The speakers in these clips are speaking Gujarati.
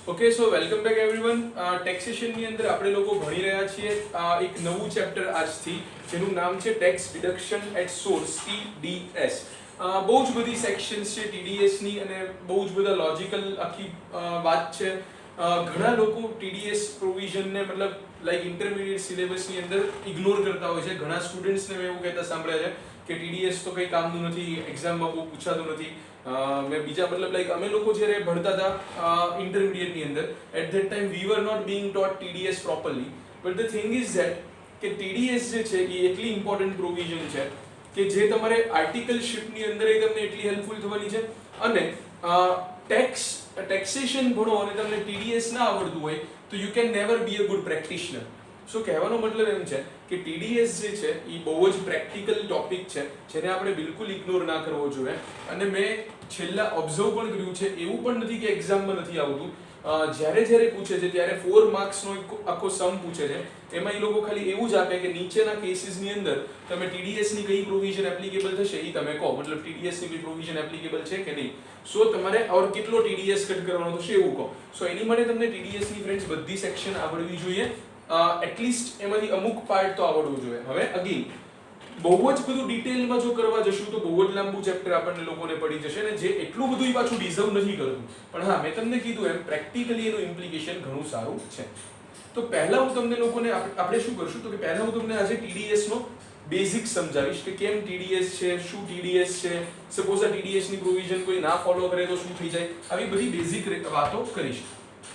Okay so welcome back everyone. Taxation ની અંદર આપણે લોકો ભણી રહ્યા છીએ એક નવું ચેપ્ટર આજથી, જેનું નામ છે tax deduction at source TDS. બહુ જ બધી સેક્શન્સ છે TDS ની અને બહુ જ બધા લોજિકલ આખી વાત છે. ઘણા લોકો TDS પ્રોવિઝનને મતલબ લાઈક ઇન્ટરમીડિયેટ સિલેબસની અંદર ઇગ્નોર કરતા હોય છે. ઘણા સ્ટુડન્ટ્સને મેં એવું કહેતા સાંભળ્યા છે કે TDS તો કંઈ કામનું નથી, એક્ઝામમાં બહુ પૂછાતું નથી. મેં બીજા મતલબ લાઈક અમે લોકો જ્યારે ભણતા હતા ઇન્ટરમીડિયેટની અંદર, at that time we were not being taught TDS properly. But the thing is that કે TDS જે છે એ એટલી ઇમ્પોર્ટન્ટ પ્રોવિઝન છે કે જે તમારે આર્ટિકલશિપની અંદર તમને એટલી હેલ્પફુલ થવાની છે. અને ટેક્સેશન ભણો અને તમને TDS ના આવડતું હોય તો you can never be a good practitioner. So કહેવાનો મતલબ એમ છે કે TDS જે છે એ બહુ જ પ્રેક્ટિકલ ટોપિક છે, જેને આપણે બિલકુલ ઇગ્નોર ના કરવો જોઈએ. અને મેં છેલ્લા ઓબ્ઝર્વ પણ કર્યું છે, એવું પણ નથી કે એક્ઝામમાં નથી આવતું. જ્યારે પૂછે છે ત્યારે 4 માર્ક્સનો આખો સમ પૂછે છે. એમાં એ લોકો ખાલી એવું જ આપે કે નીચેના કેસીસની અંદર તમે TDS ની કઈ પ્રોવિઝન એપ્લિકેબલ થશે એ તમે કહો, મતલબ TDS ની કઈ પ્રોવિઝન એપ્લિકેબલ છે કે નહીં. સો તમારે ઓર કેટલો TDS કટ કરવાનો થશે એવું કહો. સો એની માટે તમને TDS ની ફ્રેન્ડ્સ બધી સેક્શન આવડવી જોઈએ. એટલીસ્ટ એમાંથી અમુક પાર્ટ તો આવડવું જોઈએ. હવે અગેન બહુ જ બધું ડિટેલમાં જો કરવા જશું તો બહુ જ લાંબુ ચેપ્ટર આપણને લોકોને પડી જશે ને, જે એટલું બધું પાછું ડિઝર્વ નથી કરતું. પણ હા, મેં તમને કીધું એમ પ્રેક્ટિકલી એનું ઇમ્પ્લિકેશન ઘણું સારું છે. તો પહેલા હું તમને લોકોને આપણે શું કરશું તો કે પહેલા હું તમને આજે TDS નો બેઝિક સમજાવીશ કે કેમ TDS છે, શું TDS છે, સપોઝ આ TDS ની પ્રોવિઝન કોઈ ના ફોલો કરે તો શું થઈ જાય, આવી બધી બેઝિક વાતો કરીશ.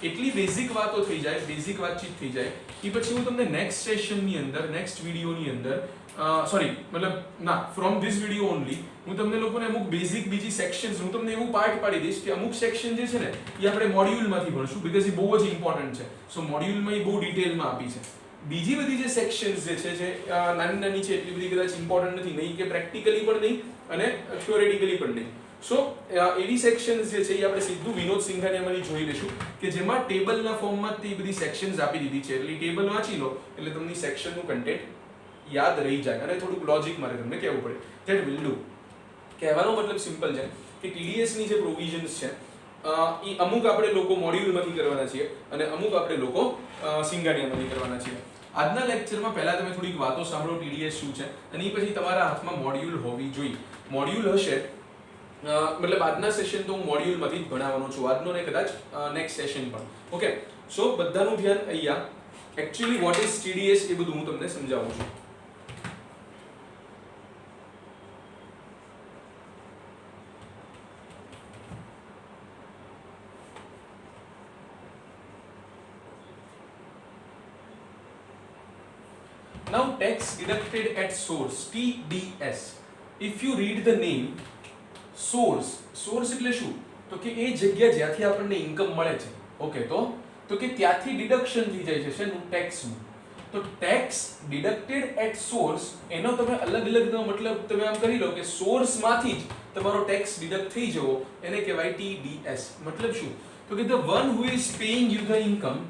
એટલી બેઝિક વાતો થઈ જાય, બેઝિક વાતચીત થઈ જાય એ પછી હું તમને નેક્સ્ટ સેશનની અંદર, નેક્સ્ટ વિડીયોની અંદર ફ્રોમ ધીસ વિડીયો ઓનલી હું તમને લોકોને અમુક બેઝિક બીજી સેક્શન્સ, હું તમને એવું પાર્ટ પાડી દઈશ કે અમુક સેક્શન જે છે ને એ આપણે મોડ્યુલમાંથી ભણશું, બીકોઝ એ બહુ જ ઇમ્પોર્ટન્ટ છે. સો મોડ્યુલમાં એ બહુ ડિટેલમાં આપી છે. બીજી બધી જે સેક્શન્સ જે છે નાની નાની છે, એટલી બધી કદાચ ઇમ્પોર્ટન્ટ નથી, નહીં કે પ્રેક્ટિકલી પણ નહીં અને થિયોરેટિકલી પણ નહીં. સો એવી સેક્શન્સ જે છે એ આપણે સીધું વિનોદ સિંઘાનિયામાંથી જોઈ લઈશું કે જેમાં ટેબલના ફોર્મમાં તે બધી સેક્શન્સ આપી દીધી છે. એટલે ટેબલ વાંચી લો એટલે તમને સેક્શનનું કન્ટેન્ટ યાદ રહી જાય અને થોડુંક લોજિક મારે તમને કહેવું પડે. That will do. કહેવાનો મતલબ સિમ્પલ છે કે TDS ની જે પ્રોવિઝન્સ છે એ અમુક આપણે લોકો મોડ્યુલમાંથી કરવાના છીએ અને અમુક આપણે લોકો સિંઘાનિયામાંથી કરવાના છીએ. આજના લેક્ચરમાં પહેલા તમે થોડીક વાતો સાંભળો TDS શું છે, અને એ પછી તમારા હાથમાં મોડ્યુલ હોવી જોઈએ. મોડ્યુલ હશે મતલબ આજના સેશન તો હું મોડ્યુલમાંથી જ ભણાવવાનો છું, આજનો ને કદાચ નેક્સ્ટ સેશન પણ. ઓકે, સો બધાનું ધ્યાન અહીંયા. એકચ્યુઅલી વોટ ઇઝ TDS એ બધું હું તમને સમજાવું છું. Now tax deducted at source, TDS. If you read the name, source એટલે શું તો કે એ જગ્યા જ્યાંથી આપણને ઇન્કમ મળે છે. ઓકે, તો કે ત્યાંથી ડિડક્શન થઈ જાય છે શેનું, ટેક્સનું. તો ટેક્સ ડિડક્ટેડ એટ સોર્સ, એનો તમે અલગ અલગનો મતલબ તમે આમ કરી લો કે સોર્સમાંથી જ તમારો ટેક્સ ડિડક્ટ થઈ જવો, એને કહેવાય TDS. મતલબ શું તો કે the one who is paying you the income,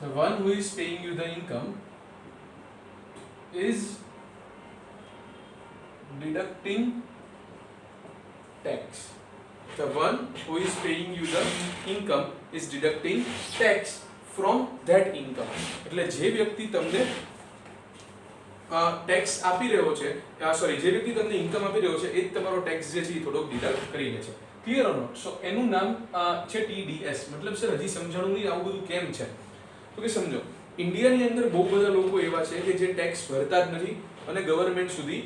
the one who is paying you the income is deducting tax. The one who is paying you the income is deducting tax from that income. એટલે જે વ્યક્તિ તમને ટેક્સ આપી રહ્યો છે, જે વ્યક્તિ તમને ઇન્કમ આપી રહ્યો છે એ જ તમારો ટેક્સ જે છે એ થોડોક ડિડક્ટ કરી લે છે. Clear or not? સો એનું નામ છે TDS. મતલબ સર હજી સમજાણું નહીં આવું બધું કેમ છે. તો કે સમજો, ઇન્ડિયાની અંદર બહુ બધા લોકો એવા છે કે જે ટેક્સ ભરતા જ નથી અને ગવર્મેન્ટ સુધી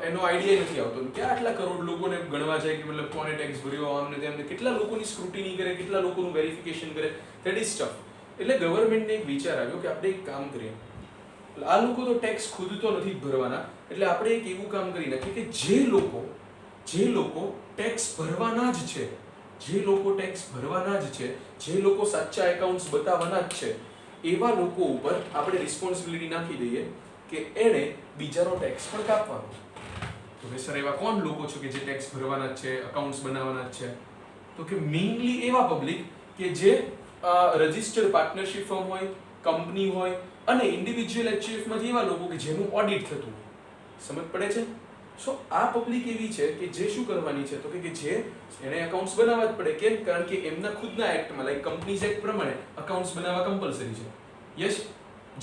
એનો આઈડિયા નથી આવતો કે આટલા કરોડ લોકોને ગણવા જાય કે મતલબ કોને ટેક્સ ભર્યો, આમને તેમને કેટલા લોકોની સ્ક્રુટિની કરે, કેટલા લોકોનું વેરિફિકેશન કરે, ધેટ ઇઝ ટફ. એટલે ગવર્મેન્ટને એક વિચાર આવ્યો કે આપણે એક કામ કરીએ, આ લોકો તો ટેક્સ ખુદ તો નથી જ ભરવાના, એટલે આપણે એક એવું કામ કરી નાખીએ કે જે લોકો ટેક્સ ભરવાના જ છે, જે લોકો સાચા એકાઉન્ટ્સ બતાવવાના જ છે, એવા લોકો ઉપર આપણે રિસ્પોન્સિબિલિટી નાખી દઈએ કે એણે બીજાનો ટેક્સ પણ કાપવાનો. તો કે સર એવા કોણ લોકો છે કે જે ટેક્સ ભરવાના જ છે, અકાઉન્ટ્સ બનાવવાના જ છે? તો કે મેઇનલી એવા પબ્લિક કે જે રજિસ્ટર્ડ પાર્ટનરશિપ ફર્મ હોય, કંપની હોય અને ઇન્ડિવિજ્યુઅલ એચયુએફ માંથી એવા લોકો કે જેનું ઓડિટ થતું હોય. સમજ પડે છે? સો આ પબ્લિક એવી છે કે જે શું કરવાની છે તો કે જે એને એકાઉન્ટ્સ બનાવવા જ પડે. કેમ? કારણ કે એમના ખુદના એક્ટમાં લાઈક કંપનીઝ એક્ટ પ્રમાણે અકાઉન્ટ્સ બનાવવા કમ્પલસરી છે. યસ,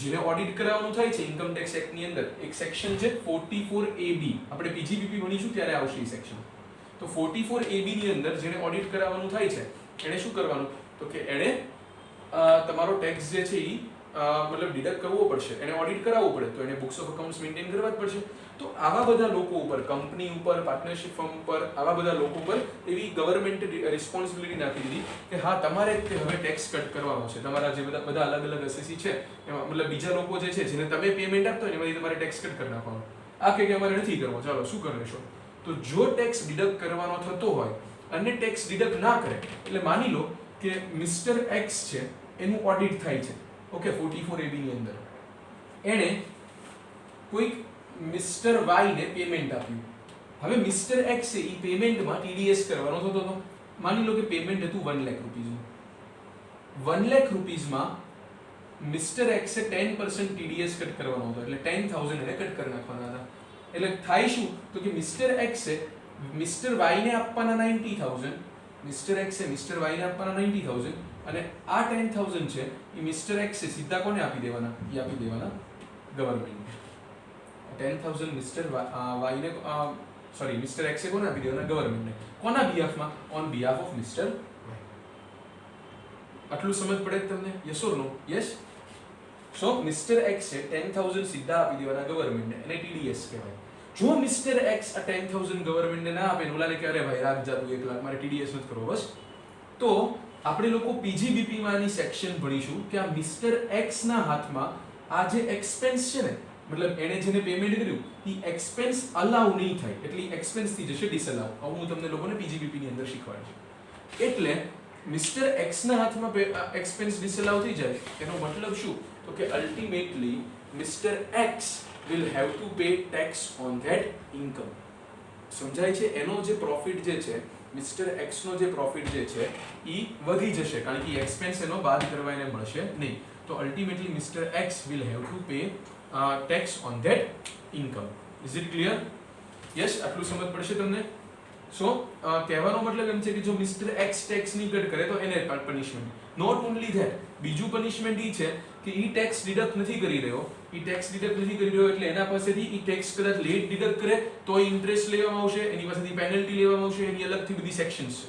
જેને ઓડિટ કરાવવાનું થાય છે ઇન્કમ ટેક્સ એક્ટ ની અંદર એક સેક્શન છે 44AB. આપણે પીજીબીપી ભણીશું ત્યારે આવશે એ સેક્શન. તો 44AB ની અંદર જેને ઓડિટ કરાવવાનું થાય છે એને શું કરવાનું તો કે એને તમારો ટેક્સ જે છે એ મતલબ ડિડક્ટ કરવો પડશે, એને ઓડિટ કરાવવું પડે તો એને બુક્સ ઓફ અકાઉન્ટ્સ મેન્ટેન કરવા જ પડશે. તો આવા બધા લોકો ઉપર, કંપની ઉપર, પાર્ટનરશિપ ફર્મ ઉપર, આવા બધા લોકો ઉપર એવી ગવર્મેન્ટે રિસ્પોન્સિબિલિટી નાખી દીધી કે હા તમારે હવે ટેક્સ કટ કરવાનો છે. તમારા જે બધા અલગ અલગ એસએસસી છે એમાં મતલબ બીજા લોકો જે છે જેને તમે પેમેન્ટ આપતો હોય એમાંથી તમારે ટેક્સ કટ કરી નાખવાનો. આ કે અમારે નથી કરવો, ચાલો શું કરી લેશો. તો જો ટેક્સ ડિડક્ટ કરવાનો થતો હોય અને ટેક્સ ડિડક્ટ ના કરે એટલે માની લો કે મિસ્ટર એક્સ છે એનું ઓડિટ થાય છે, ઓકે, 44AB ની અંદર એણે કોઈક મિસ્ટર વાય ને પેમેન્ટ આપ્યું. હવે મિસ્ટર એક્સ એ પેમેન્ટમાં ટીડીએસ કરવાનો થતો હતો. માની લો કે પેમેન્ટ હતું 1 લાખ રૂપીઝનું. 1 લાખ રૂપીઝમાં મિસ્ટર એક્સે 10% ટીડીએસ કટ કરવાનો હતો, એટલે 10,000 એને કટ કરી નાખવાના હતા. એટલે થાય શું તો કે મિસ્ટર એક્સે મિસ્ટર વાય ને આપવાના 90,000, મિસ્ટર એક્સે મિસ્ટર વાય ને આપવાના 90,000 અને આ 10,000 છે એ મિસ્ટર એક્સે સીધા કોને આપી દેવાના? એ આપી દેવાના ગવર્મેન્ટને. 10,000 મિસ્ટર વાય ને સોરી મિસ્ટર એક્સે કોને આપી દેવાના? ગવર્મેન્ટને. કોના બિહાફમાં? On behalf of mister Y. આટલું સમજ પડે તમને? Yes or no? Yes. So mister એક્સે 10,000 સીધા આપી દેવાના ગવર્મેન્ટને, એને ટીડીએસ કહેવાય. જો મિસ્ટર એક્સ આ 10,000 ગવર્મેન્ટને ના આપે, ઓલાને કહે અરે ભાઈ રાખ જા તું 1 લાખ, મારે ટીડીએસ નથી કરવો બસ, તો આપણે લોકો પીજીબીપી માંની સેક્શન ભણીશું કે આ મિસ્ટર એક્સ ના હાથમાં આ જે એક્સપેન્સ છે ને, મતલબ એને જેને પેમેન્ટ કર્યું એ એક્સપેન્સ અલાઉ નહીં થાય, એટલે એક્સપેન્સ થઈ જશે ડિસઅલાઉ. આવું હું તમને લોકોને પીજીબીપી ની અંદર શીખવાડીશ. એટલે મિસ્ટર એક્સ ના હાથમાં એક્સપેન્સ ડિસઅલાઉ થઈ જાય એનો મતલબ શું તો કે ultimately mister x will have to pay tax on that income. સમજાય છે? એનો જે પ્રોફિટ જે છે મિસ્ટર એક્સ નો જે પ્રોફિટ જે છે એ વધી જશે કારણ કે એક્સપેન્સ એનો બાદ કરવા એને મળશે નહીં. તો ultimately mister x will have to pay tax on that income. Is it clear? Yes, આટલું સમજ પડશે તમને? સો કહેવાનો મતલબ એમ છે કે જો મિસ્ટર એક્સ ટેક્સ ની કટ કરે તો એને પનિશમેન્ટ. નોટ ઓનલી ધેટ, બીજું પનિશમેન્ટ એ છે કે ઈ ટેક્સ ડિડક્ટ નથી કરી રહ્યો, ઈ ટેક્સ ડિડક્ટ નથી કરી રહ્યો એટલે એના પાસેથી ઈ ટેક્સ કદાચ લેટ ડિડક્ટ કરે તો ઇન્ટરેસ્ટ લેવામાં આવશે, એની પાસેથી પેનલ્ટી લેવામાં આવશે, એની અલગથી બધી સેક્શન્સ છે.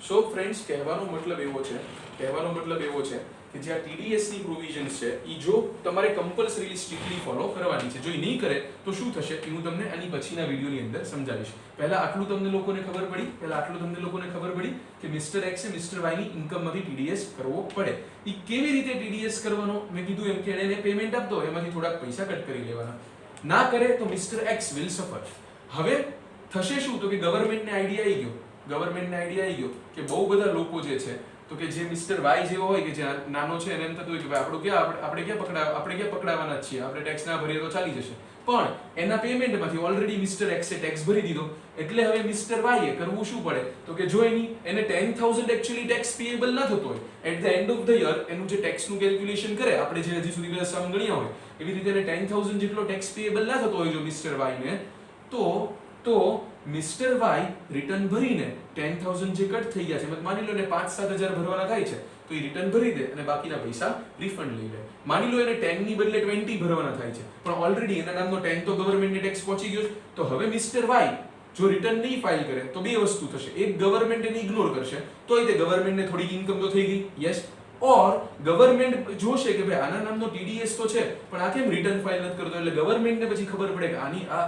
સો ફ્રેન્ડ્સ કહેવાનો મતલબ એવો છે કે જે આ ટીડીએસ ની પ્રોવિઝન્સ છે ઈ જો તમારે કમ્પલસરીલી સ્ટ્રિક્ટલી ફોલો કરવાની છે. જો ઈ નહીં કરે તો શું થશે એ હું તમને આની પછીના વિડિયોની અંદર સમજાવીશ. પહેલા આટલું તમને લોકોને ખબર પડી કે મિસ્ટર એક્સે મિસ્ટર વાય ની ઇન્કમમાંથી ટીડીએસ કરવો પડે. ઈ કેવી રીતે ટીડીએસ કરવાનો? મેં કીધું એમ કે એને પેમેન્ટ આપતો હોય એમાંથી થોડાક પૈસા કટ કરી લેવાના. ના કરે તો મિસ્ટર એક્સ વિલ સફર. હવે થશે શું તો કે ગવર્મેન્ટને આઈડિયા આવી ગયો કે બહુ બધા લોકો જે છે તો કે જે મિસ્ટર વાય જેવો હોય કે જે નાનો છે એને એમ થતું હોય કે ભાઈ આપણે ક્યાં પકડાવાના છીએ, આપણે ટેક્સ ના ભરીએ તો ચાલી જશે. પણ એના પેમેન્ટમાંથી ઓલરેડી મિસ્ટર એક્સે ટેક્સ ભરી દીધો એટલે હવે મિસ્ટર વાય કરવું શું પડે તો કે જો એને 10,000 એક્ચ્યુઅલી ટેક્સ પેએબલ ના થતો હોય at the end of the year એનું જે ટેક્સનું કેલ્ક્યુલેશન કરે આપણે જે હજી સુધી બધા સમ ગણ્યા હોય એવી રીતે એને 10,000 જેટલો ટેક્સ પેએબલ ના થતો હોય જો મિસ્ટર વાય ને તો મિસ્ટર વાય રિટર્ન ભરીને 10,000 જે કટ થઈ ગયા છે માની લો ને 5-7,000 ભરવાના થાય છે તો એ રિટર્ન ભરી દે અને બાકીના પૈસા રિફંડ લઈ લે. માની લો એને 10 ની બદલે 20 ભરવાના થાય છે પણ ઓલરેડી એના નામનો 10 તો ગવર્મેન્ટને ટેક્સ પહોંચી ગયો છે. તો હવે મિસ્ટર વાય જો રિટર્ન નહીં ફાઇલ કરે તો બે વસ્તુ થશે. એક, ગવર્મેન્ટ એને ઇગ્નોર કરશે તોય તે ગવર્મેન્ટને થોડીક ઇન્કમ તો થઈ ગઈ, યસ. ઓર ગવર્મેન્ટ જોશે કે ભાઈ આના નામનો ટીડીએસ તો છે પણ આ કેમ રિટર્ન ફાઇલ નથી કરતો એટલે ગવર્મેન્ટને પછી ખબર પડે કે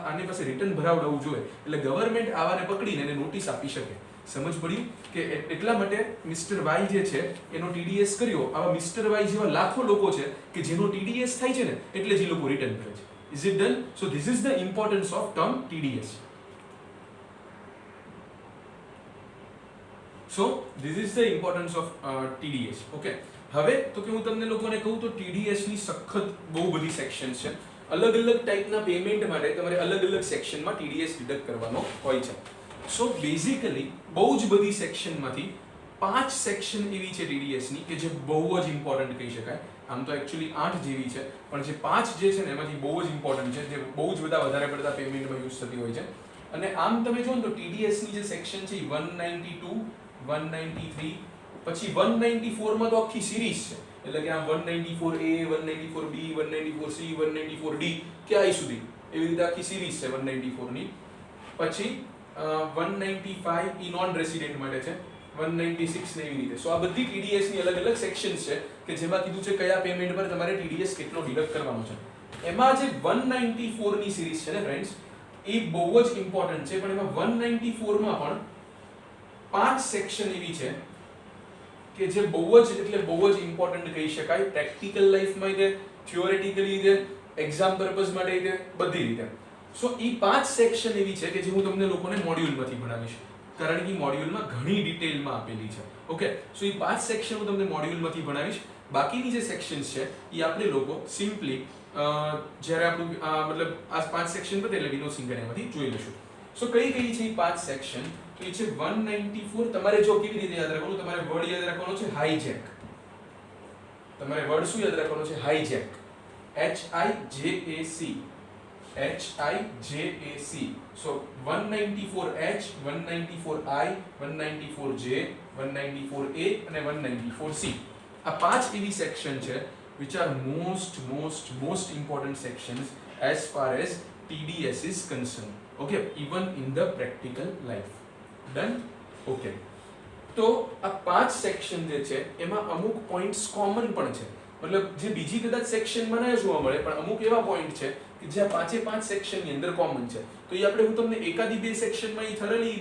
આની પાસે રિટર્ન ભરાવડાવવું જોઈએ એટલે ગવર્મેન્ટ આવાને પકડીને એને નોટિસ આપી શકે. સમજ પડી કે એટલા માટે મિસ્ટર વાય જે છે એનો ટીડીએસ કર્યો. આવા મિસ્ટર વાય જેવા લાખો લોકો છે કે જેનો ટીડીએસ થાય છે ને એટલે જ એ લોકો રિટર્ન કરે છે. Is it done? So this is the importance of term TDS. So this is the importance of TDS. Okay. હવે તો કે હું તમને લોકોને કહું તો TDS ની સખત બહુ બધી સેક્શન્સ છે. અલગ અલગ ટાઈપના પેમેન્ટ માટે તમારે અલગ અલગ સેક્શનમાં TDS ડિડક્ટ કરવાનો હોય છે. સો બેઝિકલી બહુ જ બધી સેક્શનમાંથી 5 સેક્શન એવી છે TDS ની કે જે બહુ જ ઇમ્પોર્ટન્ટ કહી શકાય. આમ તો એકચ્યુઅલી 8 જેવી છે, પણ જે 5 જે છે ને એમાંથી બહુ જ ઇમ્પોર્ટન્ટ છે, જે બહુ જ બધા વધારે પડતા પેમેન્ટમાં યુઝ થતી હોય છે. અને આમ તમે જો ને તો TDS ની જે સેક્શન છે એ 192, 193, પછી 194 માં તો આખી સિરીઝ છે. એટલે કે આમ 194A, 194B, 194C, 194D ક્યાંય સુધી એવી રીતે આખી સિરીઝ છે 194 ની. પછી 195 ઈ નોન રેસિડેન્ટ માટે છે, 196 ને એવી રીતે. સો આ બધી TDS ની અલગ અલગ સેક્શન્સ છે કે જેમાં કીધું છે કયા પેમેન્ટ પર તમારે TDS કેટલો ડિડક્ટ કરવાનો છે. એમાં જે 194 ની સિરીઝ છે ને ફ્રેન્ડ્સ, એ બહુ જ ઇમ્પોર્ટન્ટ છે, પણ એમાં 194 માં પણ 5 સેક્શન એવી છે કે જે બહુ જ એટલે બહુ જ ઇમ્પોર્ટન્ટ કહી શકાય. પ્રેક્ટિકલ લાઈફમાં તે, થિયોરેટિકલી તે, એક્ઝામ પર્પઝ માટે તે, બધી રીતે. સો એ 5 સેક્શન એવી છે કે જે હું તમને લોકોને મોડ્યુલમાંથી ભણાવીશ, કારણ કે મોડ્યુલમાં ઘણી ડિટેલમાં આપેલી છે. ઓકે, સો એ 5 સેક્શન હું તમને મોડ્યુલમાંથી ભણાવીશ. બાકીની જે સેક્શન્સ છે એ આપણે લોકો સિમ્પલી જ્યારે આપણું મતલબ આ 5 સેક્શન પતે એટલે વિનોદ સિંઘાનિયામાંથી જોઈ લઈશું. સો કઈ કઈ છે એ 5 સેક્શન? તો એ છે 194. તમારે જો કેવી રીતે યાદ રાખવાનું, તમારે વર્ડ યાદ રાખવાનો છે હાઈજેક. તમારે વર્ડ શું યાદ રાખવાનો છે? Hijack. HIJAC. So 194H, 194I, 194J, 194A અને 194C. આ 5 એવી સેક્શન છે which are most important sections as far as TDS is concerned. Okay, even in the practical life. Done? Okay. તો આ 5 સેક્શન જે છે એમાં અમુક પોઈન્ટ્સ કોમન પણ છે. મતલબ જે બીજી કદાચ સેક્શનમાં ન જોવા મળે, પણ અમુક એવા પોઈન્ટ છે કે જે આ 5 સેક્શનની અંદર કોમન છે. તો એ આપણે હું તમને એકાદી બે સેક્શનમાં એ થરલી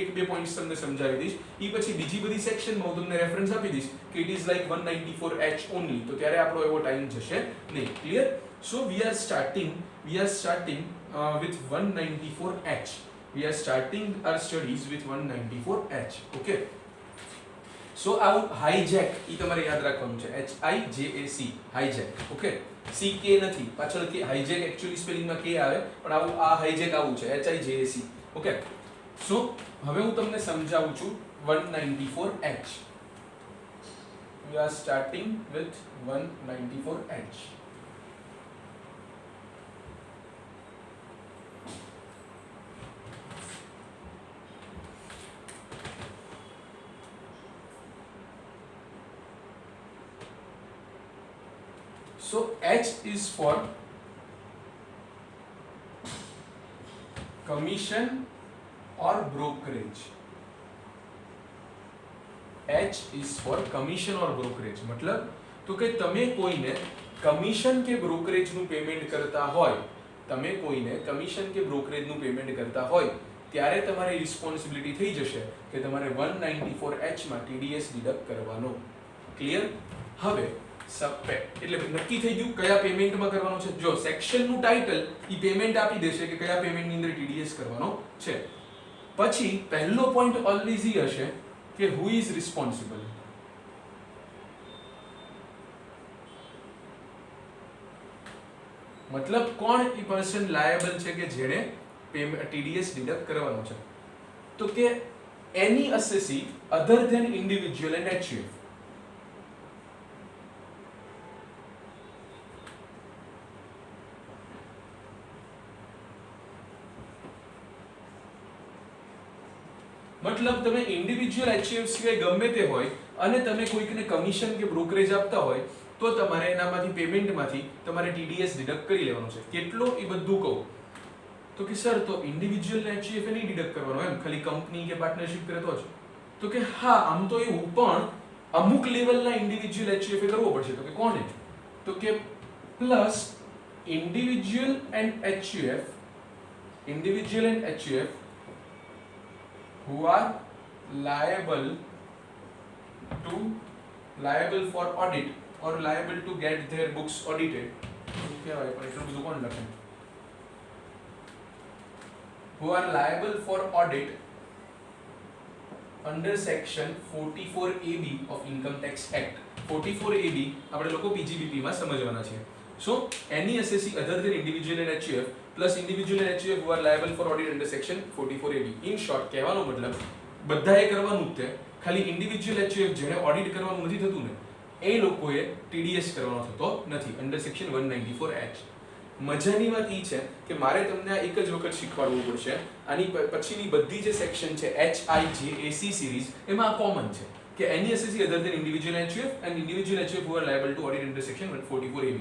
એક બે પોઈન્ટ્સ તમને સમજાવી દઈશ. એ પછી બીજી બધી સેક્શનમાં હું તમને રેફરન્સ આપી દઈશ કે it is like 194H only. તો ત્યારે આપણો એવો ટાઈમ જશે નહીં. Clear? So we are starting with 194H. We are starting our studies with 194H. Okay. સો આવું હાઈજેક એ તમારે યાદ રાખવાનું છે. HIJAC, hijack. ઓકે, CK નથી પાછળ, કે હાઈજેક એકચ્યુઅલી સ્પેલિંગમાં K આવે, પણ આવું આ હાઈજેક આવું છે HIJAC. ઓકે, સો હવે હું તમને સમજાવું છું 194H. We are starting with 194H. So H is for commission or brokerage. H is for commission or brokerage. मतलब तो કે તમે કોઈને કમિશન કે બ્રોકરેજ નું પેમેન્ટ કરતા હોય, તમે કોઈને કમિશન કે બ્રોકરેજ નું પેમેન્ટ કરતા હોય ત્યારે તમારી રિસ્પોન્સિબિલિટી થઈ જશે કે તમારે 194H માં TDS ડિડક્ટ કરવાનો. ક્લિયર? હવે એટલે નક્કી થઈ ગયું કયા પેમેન્ટમાં કરવાનો છે. જો સેક્શનનું ટાઇટલ ઈ પેમેન્ટ આપી દેશે કે કયા પેમેન્ટની અંદર TDS કરવાનો છે. પછી પહેલો પોઈન્ટ ઓલવેઝ ઈ હશે કે હુ ઇઝ રિસ્પોન્સિબલ. મતલબ કોણ ઈ પર્સન લાયબલ છે કે જેણે TDS ડિડક્ટ કરવાનો છે. તો કે એની assessee other than individual and HUF. મતલબ તમે ઇન્ડિવિજ્યુઅલ HUF સિવાય ગમે તે હોય અને તમે કોઈકને કમિશન કે બ્રોકરેજ આપતા હોય તો તમારે એનામાંથી પેમેન્ટમાંથી તમારે TDS ડિડક્ટ કરી લેવાનો છે. કેટલો એ બધું કહું તો કે સર તો ઇન્ડિવિજ્યુઅલ ને HUF નહીં ડિડક્ટ કરવાનો એમ, ખાલી કંપની કે પાર્ટનરશિપ કરે તો જ? તો કે હા, આમ તો એવું, પણ અમુક લેવલના ઇન્ડિવિજ્યુઅલ HUF કરવો પડશે. તો કે કોને? તો કે plus individual and HUF who are liable for audit or liable to get their books audited. કહેવાય પણ એટલું બધું કોણ લખે? who are liable for audit under section 44AB of Income Tax Act. 44AB આપણે લોકો PGBP માં સમજવાના છે. So any assessee other than individual and HUF plus individual and HUF who are liable for audit under section 44AB. In short કહેવાનો મતલબ બધાએ કરવાનું જ છે, ખાલી ઇન્ડિવિજ્યુઅલ એચયુએફ જેને ઓડિટ કરવાનું નથી થતું ને એ લોકોએ ટીડીએસ કરવાનો થતો નથી અંડર સેક્શન 194H. મજાની વાત એ છે કે મારે તમને આ એક જ વખત શીખવાડવું પડશે. આની પછીની બધી જે સેક્શન છે HIJAC સિરીઝ એમાં આ કોમન છે કે any assessee other than individual HUF and individual HUF who are liable to audit under section 144AB.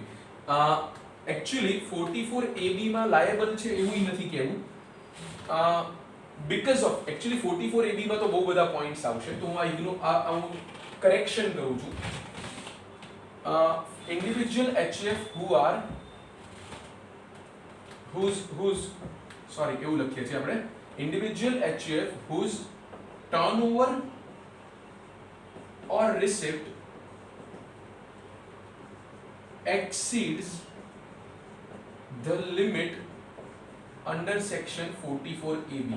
Actually 44AB માં liable છે એવું નથી કહેવું, because of actually 44AB માં તો બહુ બધા પોઈન્ટ્સ આવશે, તો હું હું કરેક્શન કરું છું. Individual HUF whose sorry એવું લખીએ છીએ આપણે, individual HUF whose turnover or receipt exceeds the limit under section 44AB.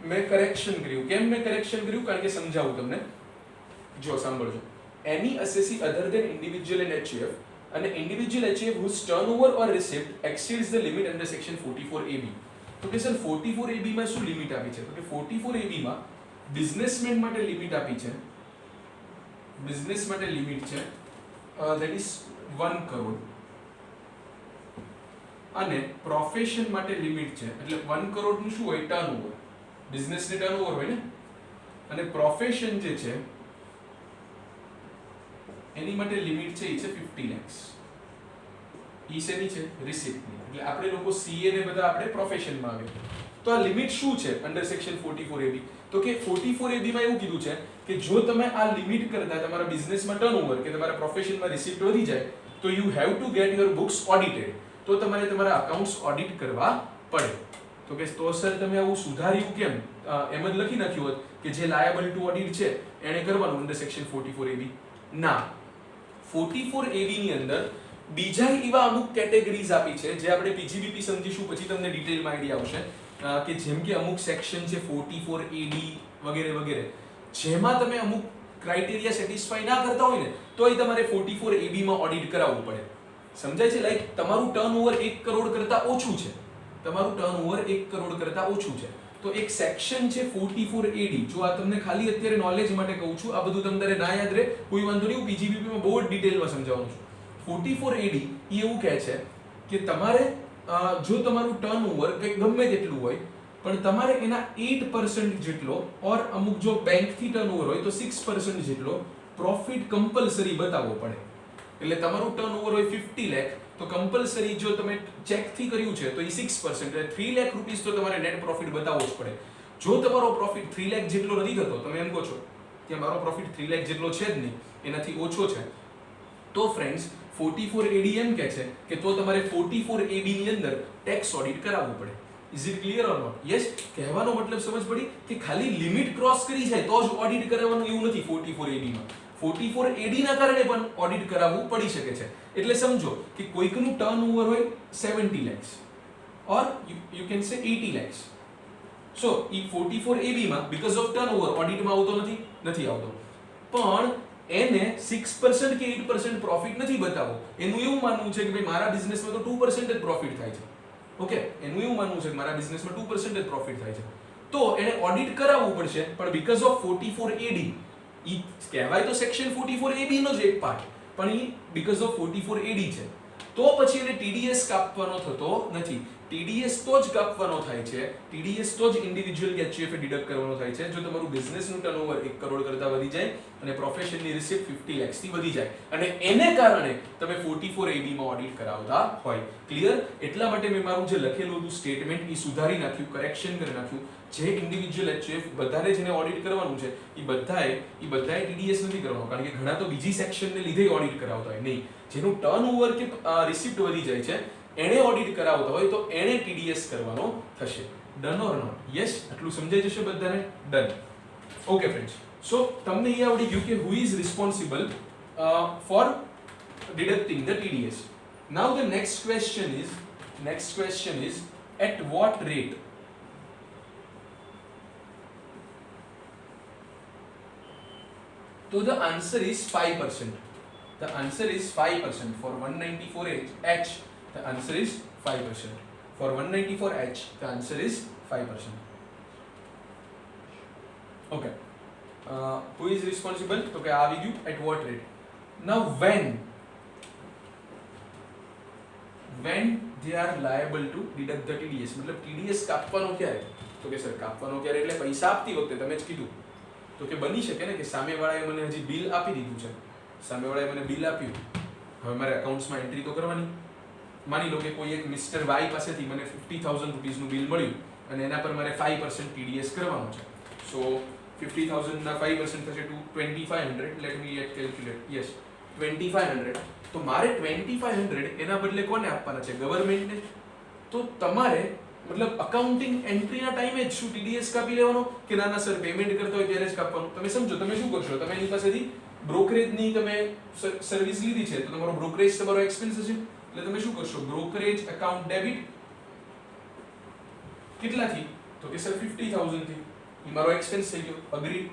મેં કરેક્શન કર્યું. કેમ મેં કરેક્શન કર્યું? કારણ કે સમજાવું તમને. જો સાંભળજો. Any assessee other than individual and HUF and individual HUF whose turnover or receipt exceeds the limit under section 44AB. તો કે સર 44AB માં શું લિમિટ આપી છે? તો કે 44AB માં બિઝનેસમેન માટે લિમિટ આપી છે. બિઝનેસ માટે લિમિટ છે that is 1 કરોડ અને પ્રોફેશન માટે લિમિટ છે એટલે 1 કરોડ નું શું હોય? ટર્નઓવર. બિઝનેસ ને ટર્નઓવર હોય ને, અને પ્રોફેશન જે છે એની માટે લિમિટ છે એ છે 50 lakhs. ઈ શેની છે? રિસિપ્ટની. એટલે આપણે લોકો સીએ ને બધા આપણે પ્રોફેશનમાં આવે. તો આ લિમિટ શું છે અંડર સેક્શન 44AB? તો કે 44AB માં એવું કીધું છે કે જો તમે આ લિમિટ કરતા તમારા બિઝનેસમાં ટર્નઓવર કે તમારા પ્રોફેશનમાં રિસિપ્ટ વધી જાય તો you have to get your books audited. તો તમારે તમારા અકાઉન્ટ્સ ઓડિટ કરવા પડે. તો કે તો સર તમે આવું સુધાર્યું કેમ? એમ જ લખી નાખ્યું હોત કે જે લાયબલ ટુ ઓડિટ છે એને કરવાનું અંડર સેક્શન 44AB. ના, 44AB ની અંદર બીજા એવા અમુક કેટેગરીઝ આપી છે જે આપણે પીજીબીપી સમજીશું પછી તમને ડિટેલમાં આઈડિયા આવશે, કે જેમ કે અમુક સેક્શન છે 44AD વગેરે વગેરે, જેમાં તમે અમુક ક્રાઇટેરિયા સેટિસ્ફાઈ ના કરતા હોય ને તોય તમારે 44AB માં ઓડિટ કરાવવું પડે. સમજાય છે? લાઈક તમારું ટર્નઓવર 1 કરોડ કરતા ઓછું છે, તમારું ટર્નઓવર 1 કરોડ કરતા ઓછું છે તો એક સેક્શન છે 44AD. જો આ તમને ખાલી અત્યારે નોલેજ માટે કહું છું, આ બધું તમને ના યાદ રહે કોઈ વાંધો નહીં, હું પીજીબીપી માં બહુ જ ડિટેલમાં સમજાવવાનું છું. 44AD એ એવું કહે છે કે તમારે જો તમારું ટર્નઓવર કંઈક ગમે તેટલું હોય પણ તમારે એના 8% જેટલો ઓર અમુક જો બેંકથી ટર્નઓવર હોય તો 6% જેટલો પ્રોફિટ કમ્પલસરી બતાવવો પડે. એટલે તમારું ટર્નઓવર હોય 50 લાખ તો કમ્પલસરી જો તમે ચેકથી કર્યું છે તો એ 6% એટલે 3 લાખ રૂપીસ તો તમારે નેટ પ્રોફિટ બતાવવો જ પડે. જો તમારો પ્રોફિટ 3 લાખ જેટલો નથી થતો, તમે એમ કહો છો કે મારો પ્રોફિટ 3 લાખ જેટલો છે જ નહીં, એનાથી ઓછો છે, તો ફ્રેન્ડ્સ 44AD એમ કહે છે કે તો તમારે 44AB ની અંદર ટેક્સ ઓડિટ કરાવવું પડે. Is it clear or not? Yes. કહેવાનો મતલબ સમજ પડી કે ખાલી લિમિટ ક્રોસ કરી જાય તો જ ઓડિટ કરાવવાનું એવું નથી 44AB માં. 44AD ના કારણે પણ ઓડિટ કરાવવું પડી શકે છે. એટલે સમજો કે કોઈકનું ટર્નઓવર હોય 70 lakhs or you can say 80 lakhs. So E 44AB માં બીકોઝ ઓફ ટર્નઓવર ઓડિટમાં આવતો નથી આવતો, પણ એને 6% કે 8% પ્રોફિટ નથી બતાવો. એનું એવું માનવું છે કે ભાઈ મારા બિઝનેસમાં તો 2% જ પ્રોફિટ થાય છે. ઓકે, એનું એવું માનવું છે કે મારા બિઝનેસમાં 2% જ પ્રોફિટ થાય છે, તો એને ઓડિટ કરાવવું પડશે. પણ બીકોઝ ઓફ 44AD, ઈ કહેવાય તો સેક્શન 44AB નો જ એક પાર્ટ, પણ ઈ બીકોઝ ઓફ 44AD છે તો પછી એને ટીડીએસ કાપવાનો થતો નથી. ટીડીએસ તો જ કાપવાનો થાય છે, ટીડીએસ તો જ ઇન્ડિવિજ્યુઅલ કે એચયુએફ ડિડક્ટ કરવાનો થાય છે જો તમારું બિઝનેસનું ટર્નઓવર 1 કરોડ કરતા વધી જાય અને પ્રોફેશનની રિસિપ્ટ 50 lakhs થી વધી જાય અને એને કારણે તમે 44AB માં ઓડિટ કરાવતા હોય. ક્લિયર? એટલા માટે મેં મારું જે લખેલું હતું સ્ટેટમેન્ટ એ સુધારી નાખ્યું, કરેક્શન કરી નાખ્યું. જે ઇન્ડિવિજ્યુઅલ એચયુએફ બધાને જેને ઓડિટ કરવાનું છે એ બધાએ ટીડીએસ નથી કરવાનું, કારણ કે ઘણા તો બીજી સેક્શનને લીધે ઓડિટ કરાવતા હોય. નહીં, જેનું ટર્નઓવર કે રિસિપ્ટ વધી જાય છે એને ઓડિટ કરાવતો હોય તો એને ટીડીએસ કરવાનો થશે. Done or not? યસ. આટલું સમજાઈ જશે બધાને? ડન. ઓકે ફ્રેન્ડ્સ, સો તમને એ આવડી ગયું કે who is responsible for deducting the TDS. Now the next question is at what rate? So the answer is 5%. The answer is 5% for 194H. The answer is 5%. For 194H, the answer is 5%. Okay. who is responsible? તો કે આવી ગયું at what rate. Now when they are liable to deduct the TDS, મતલબ TDS કાપવાનો ક્યારે? તો કે સર કાપવાનો ક્યારે એટલે પૈસા આપતી વખતે તમે જ કીધું. તો કે બની શકે ને કે સામેવાળાએ મને હજી બિલ આપી દીધું છે, સામેવાળાએ મને બિલ આપ્યું, હવે મારે અકાઉન્ટ્સમાં એન્ટ્રી તો કરવાની. માની લો કે કોઈ એક મિસ્ટર વાય પાસેથી મને 50,000 રૂપીસનું બિલ મળ્યું અને એના પર મારે 5% TDS કરવાનું છે. સો 50,000 ના 5% થશે 2500. Let me calculate. યસ, 2500. તો મારે 2500 એના બદલે કોને આપવાના છે? ગવર્મેન્ટને. તો તમારે મતલબ અકાઉન્ટિંગ એન્ટ્રીના ટાઈમે જ શું TDS કાપી લેવાનો કે ના ના સર પેમેન્ટ કરતા હોય ત્યારે જ કાપવાનું? તમે સમજો, તમે શું કરશો, તમે એની પાસેથી બ્રોકરેજની તમે સર્વિસ લીધી છે તો તમારો બ્રોકરેજ તમારો એક્સપેન્સ હશે. એટલે તમે શું કરશો? બ્રોકરેજ એકાઉન્ટ ડેબિટ કેટલાથી? તો કે સર 50,000 થી. એ મારો એક્સપેન્સ થઈ ગયો. અગ્રી.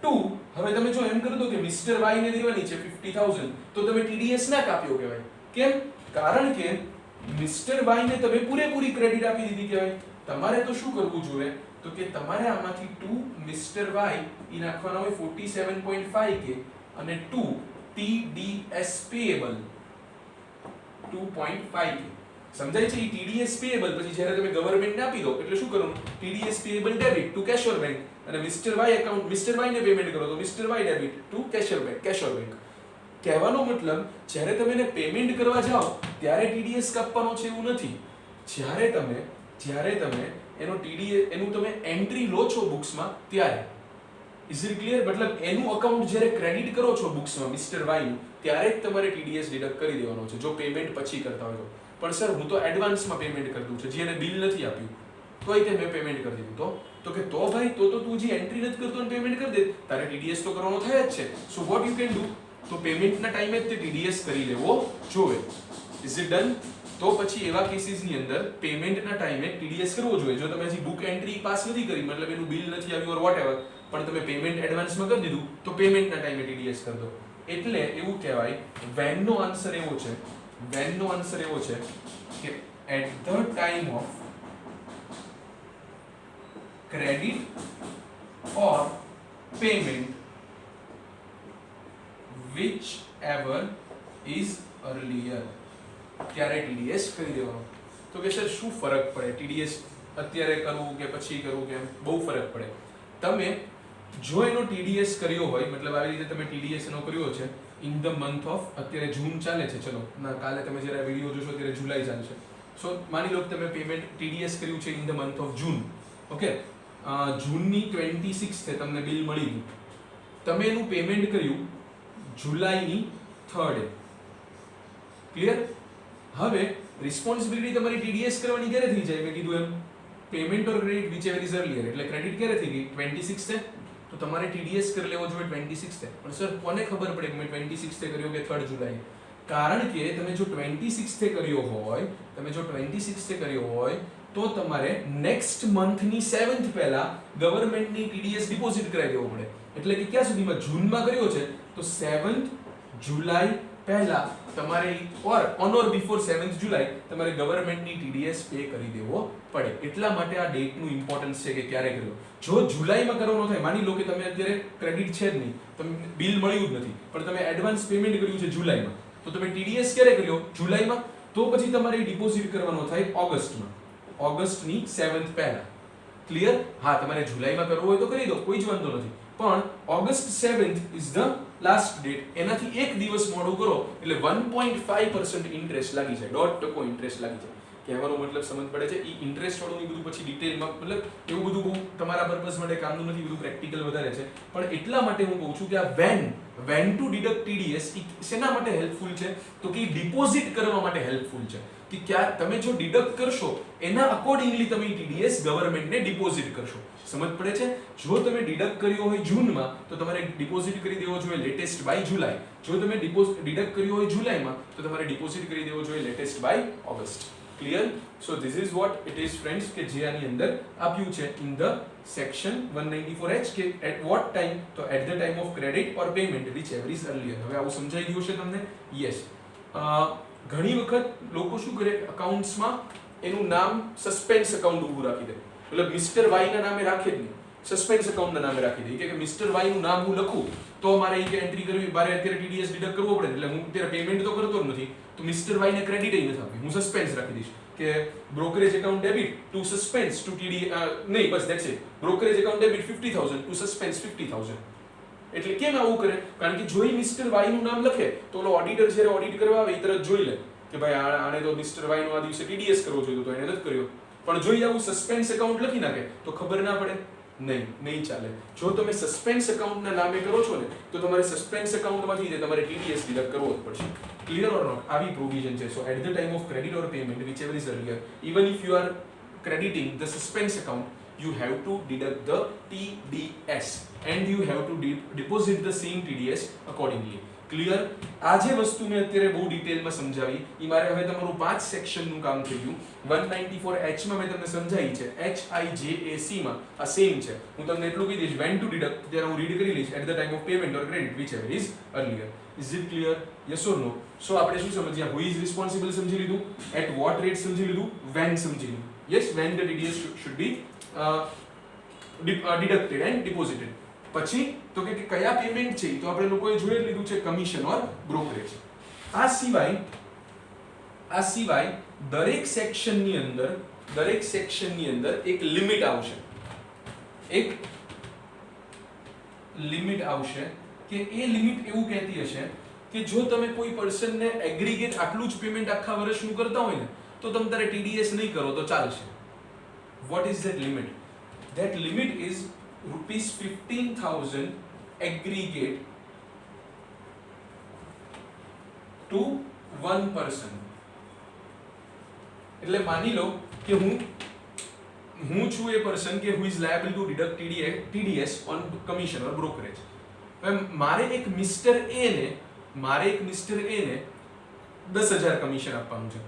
2 હવે તમે જો એમ કરી દો કે મિસ્ટર વાય ને દેવાની છે 50,000 તો તમે TDS ના કાપ્યો કહેવાય. કેમ? કારણ કે મિસ્ટર વાય ને તમે પૂરેપૂરી ક્રેડિટ આપી દીધી કહેવાય. તમારે તો શું કરવું જોઈએ? તો કે તમારે આમાંથી 2 મિસ્ટર વાય ઈ નાખવાના હોય 47.5k અને 2 TDS પેયેબલ 2.5k. સમજાય છે? ઈ TDS પેયેબલ પછી જ્યારે તમે ગવર્મેન્ટને આપી દો એટલે શું કરવાનું? TDS payable debit to cash or bank અને mister Y account mister Y ને પેમેન્ટ કરો તો mister Y debit to cash or bank. કહેવાનો મતલબ જ્યારે તમે એને પેમેન્ટ કરવા જાઓ ત્યારે TDS કાપવાનો છે એવું નથી. જ્યારે તમે એનો TDS એનું તમે એન્ટ્રી લો છો બુક્સમાં ત્યારે. Is it clear? મતલબ એનું અકાઉન્ટ જ્યારે ક્રેડિટ કરો છો બુક્સમાં મિસ્ટર વાય નું ત્યારે જ તમારે TDS ડિડક્ટ કરી દેવાનો છે જો પેમેન્ટ પછી કરતા હોય તો. પણ સર હું તો એડવાન્સમાં પેમેન્ટ કરી દઉં છું, જેને બિલ નથી આપ્યું તોય તે મેં પેમેન્ટ કરી દીધું. તો કે તો ભાઈ તો તું જે એન્ટ્રી નથી કરતો અને પેમેન્ટ કરી દે, તારે TDS તો કરવાનો થાય જ છે. So what you can do? તો પેમેન્ટના ટાઈમે જ તે TDS કરી લેવો જોઈએ. Is it done? તો પછી એવા કેસીસની અંદર પેમેન્ટના ટાઈમે TDS કરવો જોઈએ. જો તમે હજી બુક એન્ટ્રી પાસ નથી કરી, મતલબ એનું બિલ નથી આવ્યું ઓર વોટએવર, પણ તમે પેમેન્ટ એડવાન્સમાં કરી દીધું તો પેમેન્ટના ટાઈમે TDS કરી દો. એટલે એવું કહેવાય when નો આન્સર એવો છે કે at the time of credit or payment whichever is earlier, ત્યારે TDS કરી દેવાનો. તો કે સર શું ફરક પડે TDS અત્યારે કરવું કે પછી કરવું? કે બહુ ફરક પડે. તમે જો એનો TDS કર્યો હોય, મતલબ આવી રીતે તમે TDS એનો કર્યો છે ઇન ધ મંથ ઓફ, અત્યારે જૂન ચાલે છે, ચલો ના કાલે તમે જ્યારે વિડીયો જોશો ત્યારે જુલાઈ ચાલશે. સો માની લો કે તમે પેમેન્ટ TDS કર્યું છે in the month of June. Okay, જૂનની 26 તમને બિલ મળી ગયું. તમે એનું પેમેન્ટ કર્યું જુલાઈની 3rd. ક્લિયર? હવે રિસ્પોન્સિબિલિટી તમારી TDS કરવાની ક્યારે થઈ જાય? મેં કીધું એમ payment or credit whichever is earlier. એટલે ક્રેડિટ ક્યારે થઈ ગઈ? 26 તો તમારે TDS કરી લેવો જોઈએ 26. પણ સર કોને ખબર પડે કે મેં 26 કર્યો કે 3rd જુલાઈ? કારણ કે તમે જો 26 કર્યો હોય તો તમારે નેક્સ્ટ મંથની 7th પહેલા ગવર્મેન્ટની TDS ડિપોઝિટ કરાવી દેવો પડે. એટલે કે ક્યાં સુધીમાં? જૂનમાં કર્યો છે તો 7th જુલાઈ પહેલા તમારે ઓર ઓન ઓર બિફોર 7th જુલાઈ તમારે ગવર્મેન્ટની TDS પે કરી દેવો પડે. એટલા માટે આ ડેટનું ઇમ્પોર્ટન્સ છે કે ક્યારે કર્યો. જો જુલાઈમાં કરવાનો થાય, માની લો કે તમે અત્યારે ક્રેડિટ છે જ નહીં, તમને બિલ મળ્યું જ નથી, પણ તમે એડવાન્સ પેમેન્ટ કર્યું છે જુલાઈમાં, તો તમે TDS ક્યારે કર્યો? જુલાઈમાં. તો પછી તમારે ડિપોઝિટ કરવાનો થાય ઓગસ્ટમાં, ઓગસ્ટની 7th પહેલા. ક્લિયર? હા, તમારે જુલાઈમાં કરવું હોય તો કરી દો, કોઈ જ વાંધો નથી, પણ August 7th is the last date. એનાથી એક દિવસ મોડું કરો એટલે 1.5% ઇન્ટરેસ્ટ લાગી જાય, 1.5% ઇન્ટરેસ્ટ લાગી જાય. કહેવાનો મતલબ સમજ પડે છે? ઈ ઇન્ટરેસ્ટ વાળું બધું પછી ડિટેલમાં, મતલબ એવું બધું બહુ તમારા પર્પઝ માટે કામનું નથી, બધું પ્રેક્ટિકલ વધારે છે. પણ એટલા માટે હું કહું છું કે આ when to deduct TDS શેના માટે હેલ્પફુલ છે? તો કે ડિપોઝિટ કરવા માટે હેલ્પફુલ છે. કે ક્યાં તમે જો ડિડક્ટ કરશો એના અકોર્ડિંગલી તમે TDS ગવર્મેન્ટને ડિપોઝિટ કરશો. સમજ પડે છે? જો તમે ડિડક્ટ કર્યો હોય જૂનમાં તો તમારે ડિપોઝિટ કરી દેવો જોઈએ લેટેસ્ટ બાય જુલાઈ. જો તમે ડિડક્ટ કર્યો હોય જુલાઈમાં તો તમારે ડિપોઝિટ કરી દેવો જોઈએ latest by August. Clear? So this is what it is friends, કે જે આની અંદર આપ્યું છે ઇન ધ સેક્શન 194H કે એટ વોટ ટાઈમ? તો at the time of credit or payment whichever is earlier. હવે આવું સમજાઈ ગયું છે તમને? યસ. ઘણી વખત લોકો શું કરે, અકાઉન્ટ્સમાં એનું નામ સસ્પેન્સ અકાઉન્ટ ઊભું રાખી દે, મતલબ મિસ્ટર વાય ના નામે રાખે જ નહીં. સસ્પેન્સ એકાઉન્ટના નામે રાખી દઈએ કે મિસ્ટર વાય નું નામ હું લખું તો મારે એ કે એન્ટ્રી કરવી, મારે અત્યારે ટીડીએસ ડિડક્ટ કરવો પડે, એટલે હું અત્યારે પેમેન્ટ તો કરતો જ નથી, તો મિસ્ટર વાય ને ક્રેડિટ નથી આપવી, હું સસ્પેન્સ રાખી દઈશ કે brokerage account debit to suspense to TD, નહીં બસ that's it, brokerage account debit 50000 to suspense 50000. એટલે કેમ આવું કરે? કારણ કે જો મિસ્ટર વાય નું નામ લખે તો ઓલો ઓડિટર જ્યારે ઓડિટ કરવા આવે એ તરત જોઈ લે કે ભાઈ આને તો મિસ્ટર વાય નો આ દિવસે ટીડીએસ કરવો જોઈએ તો એને નથી કર્યો. પણ જો આવું સસ્પેન્સ એકાઉન્ટ લખી નાખે તો ખબર ના પડે, નહીં ચાલે. જો તમે સસ્પેન્સ એકાઉન્ટના નામે કરો છો ને તો તમારે સસ્પેન્સ એકાઉન્ટમાંથી તમારે ટીડીએસ ડિડક્ટ કરવો જ પડશે. Clear or not? આવી પ્રોવિઝન છે. So at the time of credit or payment whichever is earlier, even if you are crediting the suspense account, you have to deduct the TDS and you have to deposit the same TDS accordingly. Clear? આ જે વસ્તુ મેં અત્યારે બહુ ડિટેલમાં સમજાવી એ મારે હવે તમારું 5 સેક્શનનું કામ થઈ ગયું. 194H માં મેં તમને સમજાવી છે, HIJAC માં આ સેમ છે. હું તમને એટલું કહી દઈશ when to deduct, ત્યારે હું રીડ કરી લઈશ at the time of payment or credit whichever is earlier. Is it clear? Yes or no? So આપણે શું સમજ્યા? who is responsible સમજી લીધું, at what rate સમજી લીધું, when સમજી લીધું. Yes, when the TDS should be deducted and deposited. પછી તો કે કયા પેમેન્ટ છે તો આપણે લોકોએ જોઈ લીધું છે, કમિશન ઓર બ્રોકરેજ. આ સિવાય દરેક સેક્શનની અંદર એક લિમિટ આવશે, કે એ લિમિટ એવું કહેતી હશે કે જો તમે કોઈ પર્સનને એગ્રીગેટ આટલું જ પેમેન્ટ આખા વર્ષનું કરતા હોય ને તો તમે તારે ટીડીએસ નહીં કરો તો ચાલશે. What is that limit? That limit is ₹15,000 aggregate to one person. એટલે માની લો કે હું છું એ પર્સન કે who is liable to deduct TDS on commission or brokerage. મારે એક મિસ્ટર એ ને 10,000 કમિશન આપવાનું છે,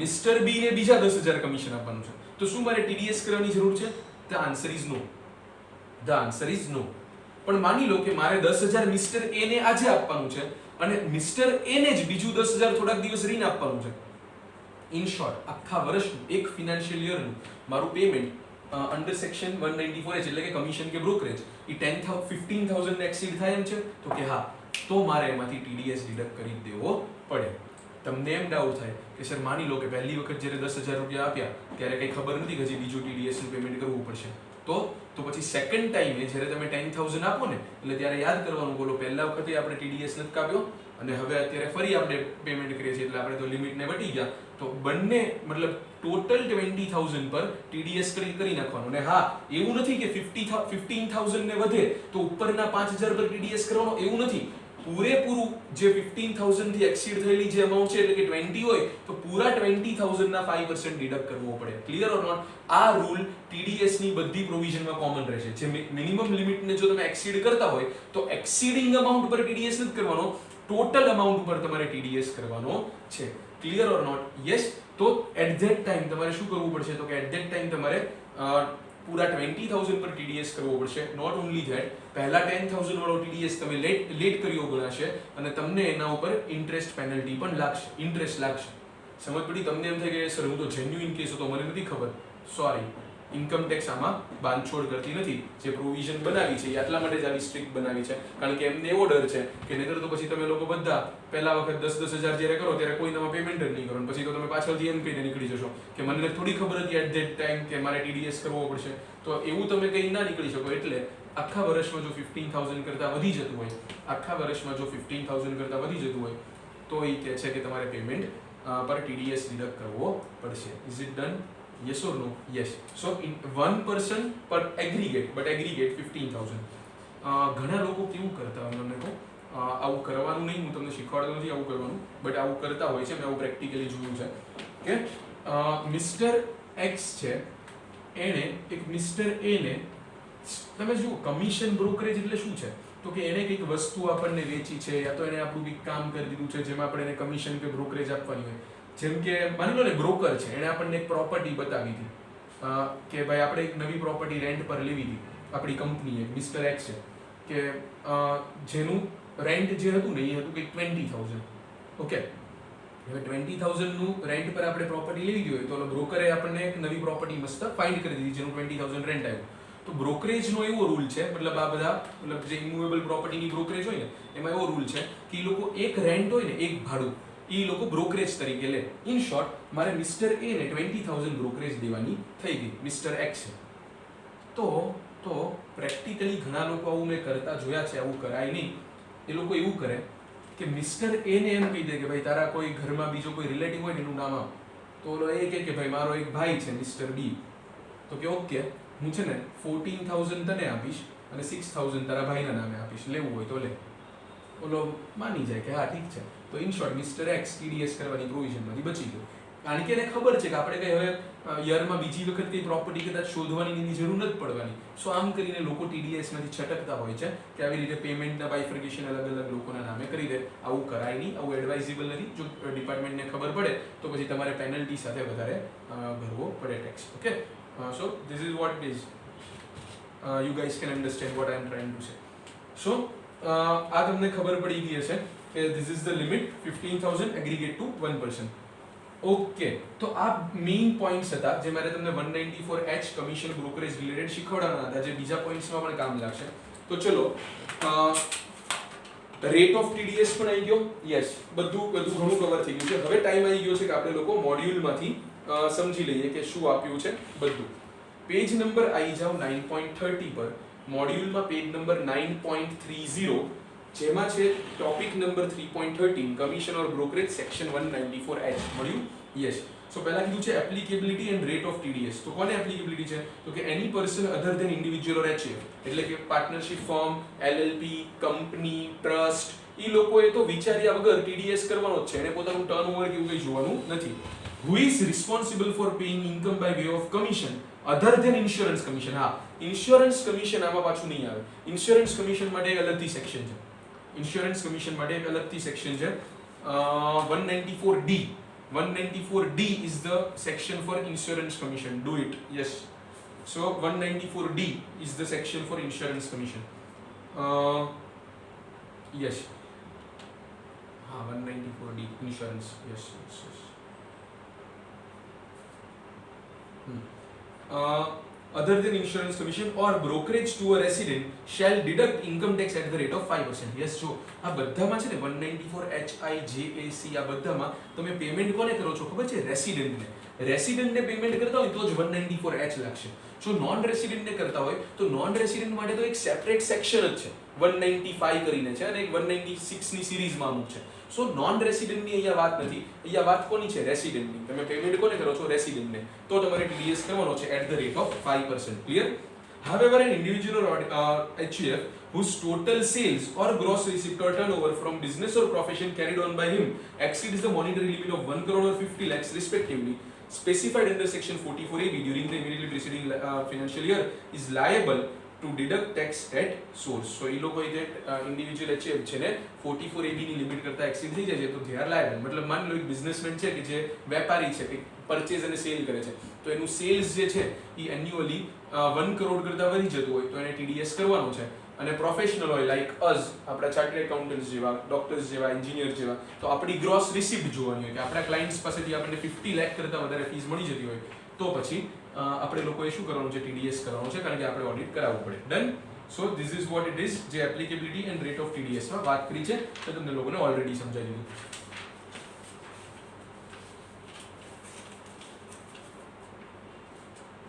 મિસ્ટર બી ને બીજા 10,000 કમિશન આપવાનું છે, તો શું મારે ટીડીએસ કરવાની જરૂર છે? The answer is no. પણ માની લો કે મારે 10,000 મિસ્ટર એ ને આજે આપવાનું છે અને મિસ્ટર એ ને જ બીજું 10,000 થોડાક દિવસ રહીને આપવાનું છે. ઇન શોર્ટ આખા વર્ષનું એક ફિનાન્શિયલ યરનું મારું પેમેન્ટ અંડર સેક્શન 194H એટલે કે કમિશન કે બ્રોકરેજ એ 15,000 ને એક્સીડ થાય એમ છે તો કે હા, તો મારે એમાંથી ટીડીએસ ડિડક્ટ કરી દેવો પડે. તમને એમ ડાઉટ થાય કે સર માની લો કે પહેલી વખત જ્યારે 10,000 રૂપિયા આપ્યા ત્યારે કંઈ ખબર નથી કે હજી બીજું ટીડીએસ નું પેમેન્ટ કરવું પડશે, તો પછી સેકન્ડ ટાઈમે જ્યારે તમે 10,000 આપો ને એટલે ત્યારે યાદ કરવાનું, બોલો પહેલા વખતે આપણે ટીડીએસ નથી કાપ્યો અને હવે અત્યારે ફરી આપણે પેમેન્ટ કરીએ છીએ એટલે આપણે તો લિમિટને વટી ગયા, તો બંને મતલબ ટોટલ 20,000 પર ટીડીએસ કરી નાખવાનું. અને હા, એવું નથી કે 15,000 ને વધે તો ઉપરના 5,000 પર ટીડીએસ કરવાનો, એવું નથી. પૂરેપૂરું જે 15,000 થી એક્સીડ થયેલી જે અમાઉન્ટ છે એટલે કે 20 હોય તો પૂરા 20,000 ના 5% ડિડક્ટ કરવો પડે. Clear or not? આ રૂલ ટીડીએસ ની બધી પ્રોવિઝનમાં કોમન રહેશે. જે મિનિમમ લિમિટને જો તમે એક્સીડ કરતા હોય તો એક્સીડિંગ અમાઉન્ટ પર ટીડીએસ નથી કરવાનો, ટોટલ અમાઉન્ટ પર તમારે ટીડીએસ કરવાનો છે. Clear or not? યસ. તો એટ ધેટ ટાઈમ તમારે શું કરવું પડશે તો કે એટ ધેટ ટાઈમ તમારે પૂરા 20,000 પર ટીડીએસ કરવો પડશે. નોટ ઓનલી ધેટ, પહેલા 10,000 વાળો ટીડીએસ તમે લેટ કર્યો ગણાશે અને તમને એના ઉપર ઇન્ટરેસ્ટ પેનલ્ટી પણ લાગશે, ઇન્ટરેસ્ટ લાગશે. સમજ પડી? તમને એમ થાય કે સર હું તો જેન્યુઇન કેસ હતો, મને નથી ખબર. સોરી, ઇન્કમ ટેક્સ આમાં બાંધછોડ કરતી નથી. જે પ્રોવિઝન બનાવી છે એ આટલા માટે જ આવી સ્ટ્રિક્ટ બનાવી છે કારણ કે એમને એવો ડર છે કે નહીતર તો પછી તમે લોકો બધા પહેલા વખત 10,000 જ્યારે કરો ત્યારે કોઈ તમે પેમેન્ટ જ નહીં કરો, પછી તો તમે પાછળથી એમ કહીને નીકળી જશો કે મને થોડી ખબર હતી એટ ધેટ ટાઈમ કે મારે ટીડીએસ કરવો પડશે. તો એવું તમે કંઈ ના નીકળી શકો. એટલે આખા વર્ષમાં જો 15,000 કરતાં વધી જતું હોય તો એ કહે છે કે તમારે પેમેન્ટ પર ટીડીએસ ડિડક્ટ કરવો પડશે. Is it done? Yes or no? Yes. So in one person per aggregate, but aggregate 15,000. ઘણા લોકો કેવું કરતા હોય મને કહો, આવું કરવાનું નહીં, હું તમને શીખવાડતો નથી આવું કરવાનું, બટ આવું કરતા હોય છે. મેં આવું પ્રેક્ટિકલી જોયું છે કે મિસ્ટર એક્સ છે એણે એક મિસ્ટર એ ને, તમે જુઓ કમિશન બ્રોકરેજ એટલે શું છે તો કે એને કંઈક વસ્તુ આપણને વેચી છે યા તો એને આપણું કંઈક કામ કરી દીધું છે જેમાં આપણે એને કમિશન કે બ્રોકરેજ આપવાની હોય. જેમ કે માની લો ને બ્રોકર છે, એણે આપણને એક પ્રોપર્ટી બતાવી હતી કે ભાઈ આપણે એક નવી પ્રોપર્ટી રેન્ટ પર લેવી હતી, આપણી કંપનીએ મિસ્ટર એક્સ છે કે જેનું રેન્ટ જે હતું ને એ હતું કંઈક 20,000. ઓકે, હવે 20,000 નું રેન્ટ પર આપણે પ્રોપર્ટી લેવી હોય તો બ્રોકરે આપણને એક નવી પ્રોપર્ટી મસ્ત ફાઇન્ડ કરી દીધી જેનું 20,000 રેન્ટ આવ્યું. તો બ્રોકરેજનો એવો રૂલ છે, મતલબ આ બધા મતલબ જે ઇમૂવેબલ પ્રોપર્ટીની બ્રોકરેજ હોય ને એમાં એવો રૂલ છે કે એ લોકો એક રેન્ટ હોય ને એક ભાડું એ લોકો બ્રોકરેજ તરીકે લે. ઇન શોર્ટ મારે મિસ્ટર એ ને 20,000 બ્રોકરેજ દેવાની થઈ ગઈ મિસ્ટર એક્સ. તો પ્રેક્ટિકલી ઘણા લોકો આવું મેં કરતા જોયા છે, આવું કરાય નહીં. એ લોકો એવું કરે કે મિસ્ટર એ ને એમ કહી દે કે ભાઈ તારા કોઈ ઘરમાં બીજો કોઈ રિલેટિવ હોય ને એનું નામ આપ. તો ઓલો એ કહે કે ભાઈ મારો એક ભાઈ છે મિસ્ટર બી. તો કે ઓકે હું છે ને 14,000 તને આપીશ અને 6,000 તારા ભાઈના નામે આપીશ, લેવું હોય તો લે. ઓલો માની જાય કે હા ઠીક છે. તો in short mister x TDS કરવાની પ્રોવિઝનમાંથી બચી ગયો, કારણ કે એને ખબર છે કે આપણે કઈ હવે યરમાં બીજી વખત કઈ પ્રોપર્ટી કદાચ શોધવાની એની જરૂર નથી પડવાની. સો આમ કરીને લોકો ટીડીએસ માંથી છટકતા હોય છે કે આવી રીતે પેમેન્ટના બાયફર્કેશન અલગ અલગ લોકોના નામે કરી દે. આવું કરાય નહીં, આવું એડવાઇઝેબલ નથી. જો ડિપાર્ટમેન્ટને ખબર પડે તો પછી તમારે પેનલ્ટી સાથે વધારે ભરવો પડે tax. Okay, so this is what it is. You guys can understand what I am trying to say. So આ તમને ખબર પડી ગઈ હશે કે this is the limit 15,000 aggregate to 1%. ઓકે, તો આ મેઇન પોઈન્ટ્સ હતા જે મારે તમને 194H કમિશન બ્રોકરેજ રિલેટેડ શીખવાડવાના હતા, જે બીજા પોઈન્ટ્સમાં પણ કામ લાગશે. તો ચલો રેટ ઓફ ટીડીએસ પણ આવી ગયો. યસ, બધું ઘણું કવર થઈ ગયું છે. હવે ટાઈમ આવી ગયો છે કે આપણે લોકો મોડ્યુલમાંથી સમજી લઈએ કે શું આપ્યું છે બધું. પેજ નંબર આવી જાવ 9.30 પર. મોડ્યુલમાં પેજ નંબર 9.30 જેમાં છે topic number 3.13 commission or brokerage section 194H મળ્યું. યસ. સો પહેલા કીધું છે applicability and rate of TDS. તો કોને એપ્લિકેબિલિટી છે? તો કે any person other than individual or HUF, એટલે કે partnership firm, LLP, company, trust, એ લોકોએ તો વિચાર્યા વગર ટીડીએસ કરવાનો જ છે. એને પોતાનું ટર્નઓવર કેવું કંઈ જોવાનું નથી. Who is responsible for paying income by way of commission other than insurance commission. હા, ઇન્સ્યોરન્સ કમિશન આમાં પાછું નહીં આવે. ઇન્સ્યોરન્સ કમિશન માટે એક અલગથી સેક્શન છે. ઇન્સ્યોરન્સ કમિશન માટે એક અલગથી સેક્શન છે 194D. 194D is the section for insurance commission. Do it. Yes. So 194D is the section for insurance commission. Yes. 194D insurance. Yes. Other than insurance commission or brokerage to a resident shall deduct income tax at the rate of 5%. Yes, જો આ બધામાં છે ને 194HIJAC આ બધામાં તમે પેમેન્ટ કોને કરો છો ખબર છે? રેસિડેન્ટને. રેસિડેન્ટને પેમેન્ટ કરતા હોય તો જ 194H લાગશે. જો નોન રેસિડેન્ટને કરતા હોય તો નોન રેસિડેન્ટ માટે તો એક સેપરેટ સેક્શન જ છે 195 કરીને છે અને એક 196 ની સિરીઝમાં અમુક છે. સો નોન રેસિડેન્ટની અહીંયા વાત નથી, અહીંયા વાત કોની છે? રેસિડેન્ટની. તમે પેમેન્ટ કોને કરો છો? રેસિડેન્ટને. તો તમારે ટીડીએસ કરવાનો છે at the rate of 5%. Clear? However, an individual or HUF whose total sales or gross receipt or turnover from business or profession carried on by him exceeds the monetary limit of 1 crore or 50 lakhs respectively specified under section 44AB during the immediately preceding financial year is liable to deduct tax at source. So એ લોકો જે ઇન્ડિવિજ્યુઅલ HUF છે ને 44AB ની લિમિટ કરતા એક્સીડ થઈ જાય છે તો they are liable. મતલબ માની લો એક બિઝનેસમેન છે કે જે વેપારી છે કે પરચેઝ અને સેલ કરે છે તો એનું સેલ્સ જે છે એ એન્યુઅલી 1 કરોડ કરતા વધી જતું હોય તો એને ટીડીએસ કરવાનો છે. અને પ્રોફેશનલ હોય લાઈક અસ, આપણા ચાર્ટર્ડ એકાઉન્ટન્ટ્સ જેવા, ડોક્ટર્સ જેવા, એન્જિનિયર જેવા, તો આપણી ગ્રોસ રિસિપ્ટ જોવાની હોય કે આપણા ક્લાયન્ટ્સ પાસેથી આપણને 50 લાખ કરતા વધારે ફીસ મળી જતી હોય તો પછી આપણે લોકોએ શું કરવાનું છે? ટીડીએસ કરવાનું છે, કારણ કે આપણે ઓડિટ કરાવવું પડે. Done. So this is what it is. જે એપ્લિકેબિલિટી એન્ડ રેટ ઓફ ટીડીએસ માં વાત કરી છે તો તમને લોકોને ઓલરેડી સમજાવી દીધું.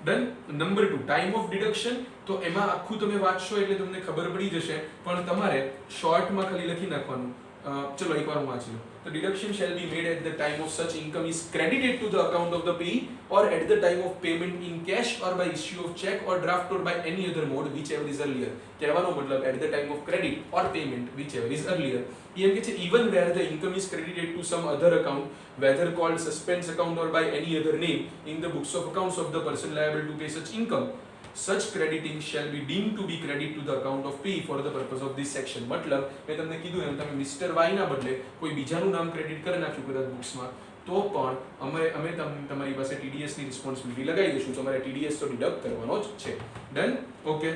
Done. Number 2 time of deduction. તો એમાં આખું તમે વાંચશો એટલે તમને ખબર પડી જશે, પણ તમારે શોર્ટમાં ખાલી લખી નાખવાનું. ચલો એકવાર હું વાંચી લઉં. The deduction shall be made at the time of such income is credited to the account of the payee or at the time of payment in cash or by issue of check or draft or by any other mode whichever is earlier. કહેવાનો મતલબ at the time of credit or payment whichever is earlier. એમ કે છે even where the income is credited to some other account whether called suspense account or by any other name in the books of accounts of the person liable to pay such income, such crediting shall be deemed to be credit to the account of P for the purpose of this section. મતલબ મેં તમને કીધું એમ તમે મિસ્ટર વાય ના બદલે કોઈ બીજાનું નામ ક્રેડિટ કરી નાખ્યું કદાચ બુક્સમાં તો પણ અમે તમારી પાસે ટીડીએસ ની રિસ્પોન્સિબિલિટી લગાવી દઈશું. તમારે ટીડીએસ તો ડિડક્ટ કરવાનો જ છે. Done. Okay.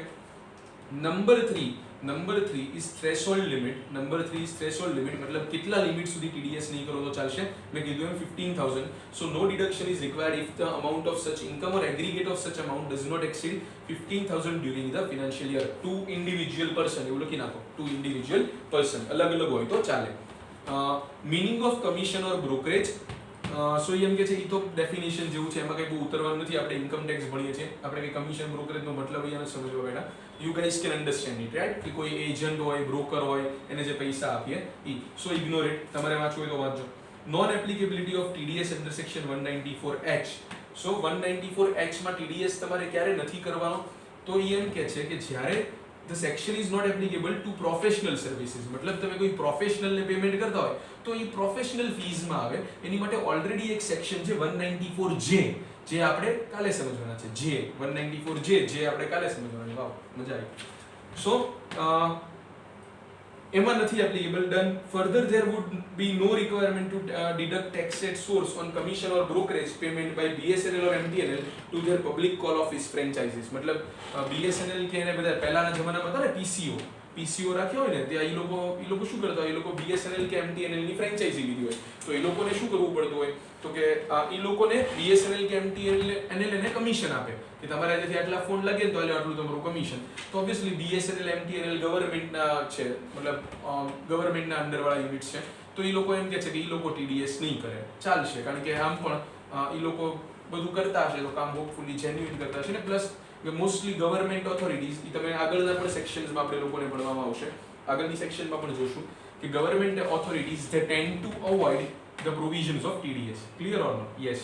Number 3 number 3 is threshold limit. Number 3 is threshold limit મતલબ કેટલા લિમિટ સુધી TDS નહીં કરો તો ચાલશે. મેં કીધું એમ 15,000. So no deduction is required if the amount of such income or aggregate of such amount does not exceed 15,000 during the financial year. To individual person એવું લખી નાખો. ટુ ઇન્ડિવિજ્યુઅલ પર્સન અલગ અલગ હોય તો ચાલે. Meaning of commission or brokerage. So એમ કે છે એ તો ડેફિનેશન જેવું છે, એમાં કંઈ બહુ ઉતરવાનું નથી. આપણે ઇન્કમ ટેક્સ ભણીએ છીએ, આપણે કંઈ કમિશન બ્રોકરેજનો મતલબ અહીંયા સમજવા બેઠા. You guys can understand it, right? કે કોઈ એજન્ટ હોય, બ્રોકર હોય, એને જે પૈસા આપીએ એ. સો ઇગ્નોર ઇટ. તમારે વાંચવું હોય તો વાંચો. Non applicability of TDS under section 194H. So 194H માં TDS તમારે ક્યારે નથી કરવાનો? તો એ એમ કે છે કે જ્યારે the section is not applicable to professional services. મતલબ તમે કોઈ પ્રોફેશનલ ને પેમેન્ટ કરતા હોય તો એ પ્રોફેશનલ ફીઝ માં આવે. એની માટે ઓલરેડી એક સેક્શન છે 194J, જે આપણે કાલે સમજવાના છે. J 194J જે આપણે કાલે સમજવાના. વાવ, મજા આવી. સો એમાં નથી applicable. Done. Further there would be no requirement to deduct tax at source on commission or brokerage payment by BSNL or MTNL to their public call office franchises. મતલબ BSNL કે એને બધા પહેલાના જમાનામાં હતા ને PCO રાખ્યા હોય ને ત્યાં એ લોકો શું કરતા હોય? એ લોકો BSNL કે MTNL ની ફ્રેન્ચાઇઝી લીધી હોય તો એ લોકોને શું કરવું પડતું હોય? તો કે એ લોકોને BSNL કે MTNL એને કમિશન આપે કે તમારે જેથી આટલા ફોન લાગે ને તો આટલું તમારું કમિશન. તો ઓબ્વિયસલી BSNL MTNL ગવર્નમેન્ટના છે, મતલબ ગવર્નમેન્ટના અંડરવાળા યુનિટ છે. તો એ લોકો એમ કહે છે કે એ લોકો TDS નહીં કરે, ચાલશે. કારણ કે આમ પણ એ લોકો બધું કરતા હશે તો કામ હોપફુલી જેન્યુઇન કરતા હશે ને. પ્લસ મોસ્ટલી ગવર્મેન્ટ ઓથોરિટીઝ, એ તમે આગળના પણ સેક્શન્સમાં આપણે લોકોને ભણવામાં આવશે, આગળની સેક્શનમાં પણ જોશું કે government authorities they tend to avoid the provisions of TDS. Clear or not? Yes.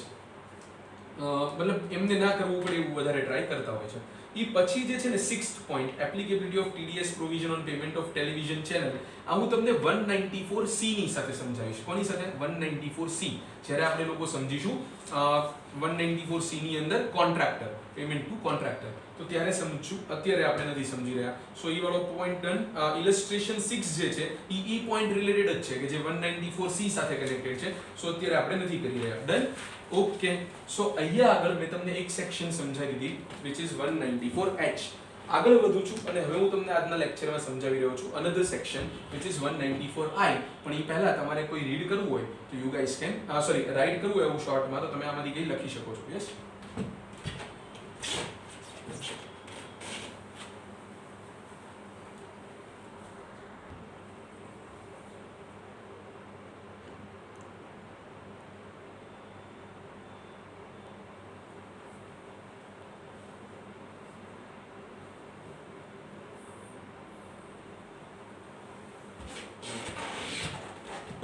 મતલબ એમને ના કરવું પડે એવું વધારે ટ્રાય કરતા હોય છે. એ પછી જે છે ને 6th point, applicability of TDS provision on payment of television channel. આ હું તમને 194C ની સાથે સમજાવીશ. કોની સાથે? 194C. જ્યારે આપણે લોકો સમજીશું 194C ની અંદર કોન્ટ્રાક્ટર, પેમેન્ટ ટુ કોન્ટ્રાક્ટર, તો ત્યારે સમજશું. અત્યારે આપણે નથી સમજી રહ્યા. સો એ વાળો પોઈન્ટ ડન. ઇલસ્ટ્રેશન 6 જે છે એ પોઈન્ટ રિલેટેડ જ છે કે જે 194C સાથે કનેક્ટેડ છે. સો અત્યારે આપણે નથી કરી રહ્યા. ડન. ઓકે. સો અહીંયા આગળ મેં તમને એક સેક્શન સમજાવી દીધી which is 194H. આગળ વધું છું અને હવે હું તમને આજના લેક્ચરમાં સમજાવી રહ્યો છું another section which is 194I. પણ એ પહેલા તમારે કોઈ રીડ કરવું હોય તો you guys can રાઇટ કરવું હોય એવું શોર્ટમાં તો તમે આમાંથી કઈ લખી શકો છો. યસ.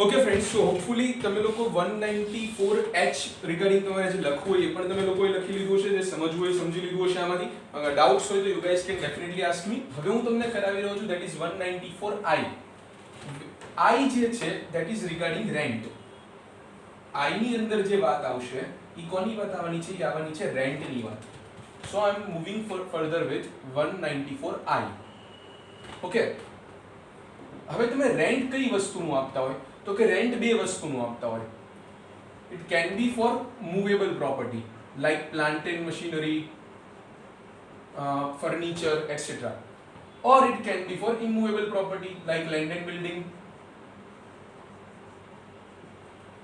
ઓકે ફ્રેન્ડ્સ, સો હોપફુલી તમે લોકો 194H રિગાર્ડિંગ તમારે જે લખવું હોય એ પણ તમે લોકોએ લખી લીધું હશે, જે સમજવું હોય સમજી લીધું હશે. આમાંથી ડાઉટ્સ હોય તો you guys can definitely ask me. હવે હું તમને કરાવી રહ્યો છું ધેટ ઇઝ 194I. I જે છે that is regarding rent. I ની અંદર જે વાત આવશે એ કોની વાત આવવાની છે? એ આવવાની છે રેન્ટની વાત. So I am moving further with 194I. Okay. હવે તમે રેન્ટ કઈ વસ્તુનું આપતા હોય તો કે રેન્ટ બે વસ્તુનું આપતા હોય. It can be for movable property like plant and machinery, furniture etcetera, or it can be for immovable property like land and building.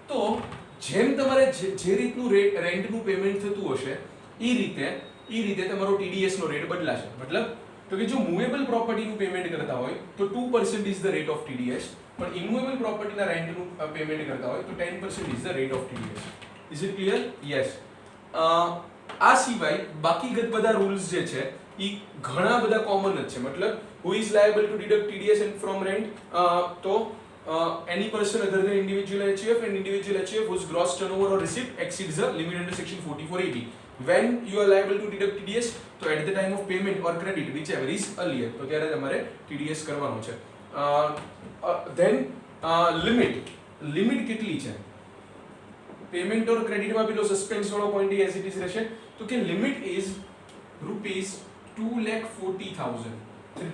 તો જેમ તમારે જે રીતનું રેન્ટનું પેમેન્ટ થતું હશે એ રીતે તમારો TDS નો રેટ બદલાશે. મતલબ તો કે જો મૂવેબલ પ્રોપર્ટીનું પેમેન્ટ કરતા હોય તો 2% is the rate of TDS, પણ ઇમૂવેબલ પ્રોપર્ટીના રેન્ટનું પેમેન્ટ કરતા હોય તો 10% is the rate of TDS. Is it clear? Yes. આ સિવાય બાકી બધા રૂલ્સ જે છે એ ઘણા બધા કોમન જ છે. મતલબ who is liable to deduct TDS and from rent? તો any person other than individual HUF and individual HUF whose gross turnover or receipt exceeds the limit under section 44AB. When you are liable to deduct TDS, તો at the time of payment or credit whichever is earlier, તો ત્યારે તમારે TDS કરવાનું છે. then લિમિટ કેટલી છે? પેમેન્ટ ઓર ક્રેડિટમાં પેલો સસ્પેન્સ વાળો પોઈન્ટ એઝ ઇટ ઇઝ રહેશે. તો કે લિમિટ ઇઝ ₹2,40,000.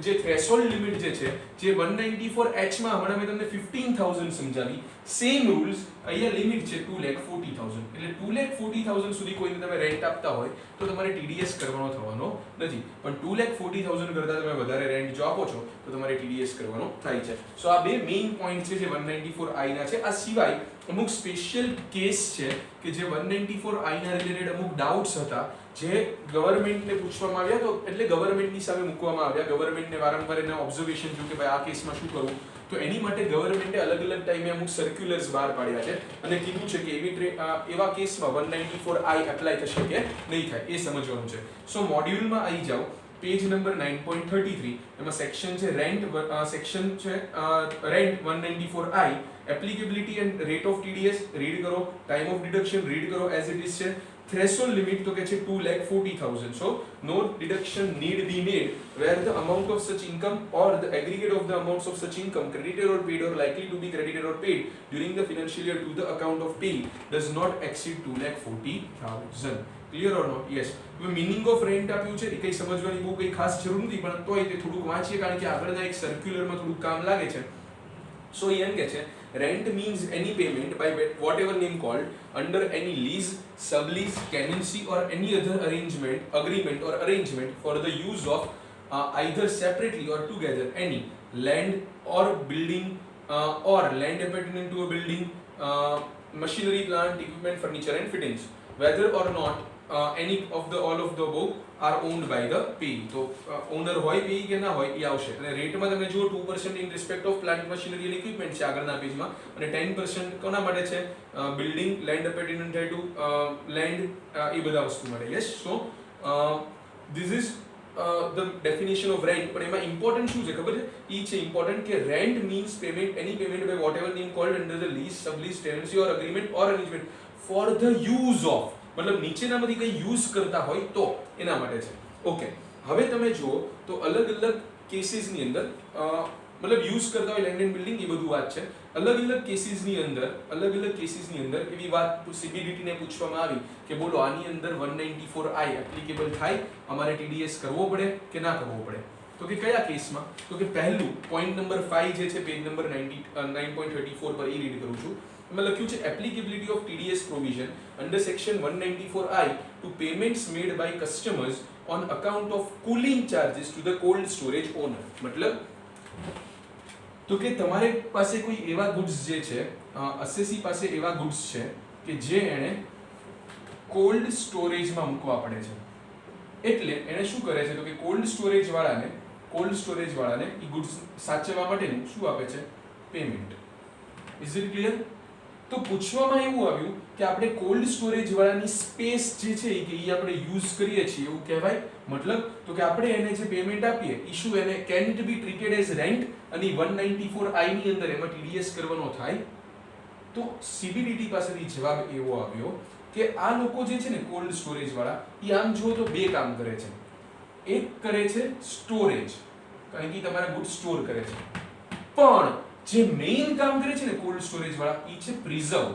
જે થ્રેશોલ્ડ લિમિટ જે છે જે 194H માં હમણાં મેં તમને 15000 સમજાવી, સેમ રૂલ્સ અહીંયા લિમિટ છે 2,40,000. એટલે 2,40,000 સુધી કોઈને તમે રેન્ટ આપતા હોય તો તમારે TDS કરવાનો થવાનો નથી, પણ 2,40,000 કરતા તમે વધારે રેન્ટ જો આપો છો તો તમારે TDS કરવાનો થાય છે. સો આ બે મેઇન પોઈન્ટ છે જે 194I ના છે. આ સિવાય અમુક સ્પેશિયલ કેસ છે કે જે 194I ના રિલેટેડ અમુક ડાઉટ્સ હતા જે ગવર્નમેન્ટને પૂછવામાં આવ્યા, તો એટલે ગવર્નમેન્ટની સામે મૂકવામાં આવ્યા. ગવર્નમેન્ટને વારંવાર એના ઓબ્ઝર્વેશન થયું કે ભાઈ આ કેસમાં શું કરવું, તો એની માટે ગવર્નમેન્ટે અલગ અલગ ટાઈમે અમુક સર્ક્યુલર્સ બહાર પાડ્યા છે અને કીધું છે કે એવા કેસમાં 194I એપ્લાય થશે કે નહીં થાય એ સમજવાનું છે. સો મોડ્યુલમાં આવી જાઓ, પેજ નંબર 9.33, એમાં સેક્શન છે રેન્ટ, સેક્શન છે rent 194I, applicability and rate of TDS read કરો, ટાઈમ ઓફ ડિડક્શન રીડ કરો એઝ ઇટ ઇઝ છે, threshold limit તો કે છે 2,40,000. so no deduction need be made where the amount of such income or the aggregate of the amounts of such income credited or paid or likely to be credited or paid during the financial year to the account of payee does not exceed 2,40,000. clear or not? yes. હવે મીનિંગ ઓફ રેન્ટ આપ્યું છે એ કઈ સમજવાની બહુ કઈ ખાસ જરૂર નથી, પણ તોય તે થોડુંક વાંચીએ કારણ કે આગળના એક સર્ક્યુલરમાં થોડુંક કામ લાગે છે. So એમ કે છે rent means any payment by whatever name called under any lease, sublease, tenancy or any other agreement or arrangement for the use of either separately or together any land or building or land appertaining to a building, machinery, plant, equipment, furniture and fittings, whether or not any of the all of the above are owned by the payee. તો ઓનર હોય payee કે ના હોય એ આવશે. અને રેટમાં તમે જુઓ 2% in respect of plant, machinery અને ઇક્વિપમેન્ટ છે આગળના પેજમાં, અને 10% કોના માટે છે? બિલ્ડિંગ, લેન્ડ અપેર્ટેનિંગ ટુ લેન્ડ, એ બધા વસ્તુ માટે. Yes. So this is the definition of rent. પણ એમાં ઇમ્પોર્ટન્ટ શું છે ખબર છે? એ છે ઇમ્પોર્ટન્ટ કે rent means payment, any payment by whatever name called under the lease, sublease, tenancy or agreement or arrangement for the use of, મતલબ નીચેનામાંથી કઈ યુઝ કરતા હોય તો એના માટે છે. ઓકે, હવે તમે જુઓ તો અલગ અલગ કેસીસની અંદર મતલબ યુઝ કરતા હોય લેન્ડ એન્ડ બિલ્ડિંગ, એ બધું વાત છે. અલગ અલગ કેસીસની અંદર એવી વાત CBDT ને પૂછવામાં આવી કે બોલો આની અંદર 194I એપ્લિકેબલ થાય, અમારે TDS કરવો પડે કે ના કરવો પડે? તો કે કયા કેસમાં? તો કે પહેલું પોઈન્ટ નંબર 5 જે છે પેજ નંબર 9.34 પર એ રીડ કરું છું. એમાં લખ્યું છે applicability of TDS provision under section 194I to payments made by customers on account of cooling charges to the cold storage owner. મતલબ તો કે તમારે પાસે કોઈ એવા ગુડ્સ જે છે, અસેસી પાસે એવા ગુડ્સ છે કે જે એને કોલ્ડ સ્ટોરેજમાં મૂકવા પડે છે. એટલે એને શું કરે છે તો કે કોલ્ડ સ્ટોરેજ વાળાને એ ગુડ્સ સાચવવા માટેનું શું આપે છે? પેમેન્ટ. Is it clear? તો પૂછવામાં એવું આવ્યું કે આપણે કોલ્ડ સ્ટોરેજ વાળાની સ્પેસ જે છે કે એ આપણે યુઝ કરીએ છીએ એવું કહેવાય. મતલબ તો કે આપણે એને જે પેમેન્ટ આપીએ એ શું એને can it be treated as rent, અને 194I ની અંદર એમાં TDS કરવાનો થાય? તો CBDT પાસેથી જવાબ એવો આવ્યો કે આ લોકો જે છે ને કોલ્ડ સ્ટોરેજ વાળા, એ આમ જો તો બે કામ કરે છે. એક કરે છે સ્ટોરેજ, કારણ કે તમારા ગુડ સ્ટોર કરે છે, પણ જે મેઇન કામ કરે છે ને કોલ્ડ સ્ટોરેજ વાળા, એ છે પ્રિઝર્વ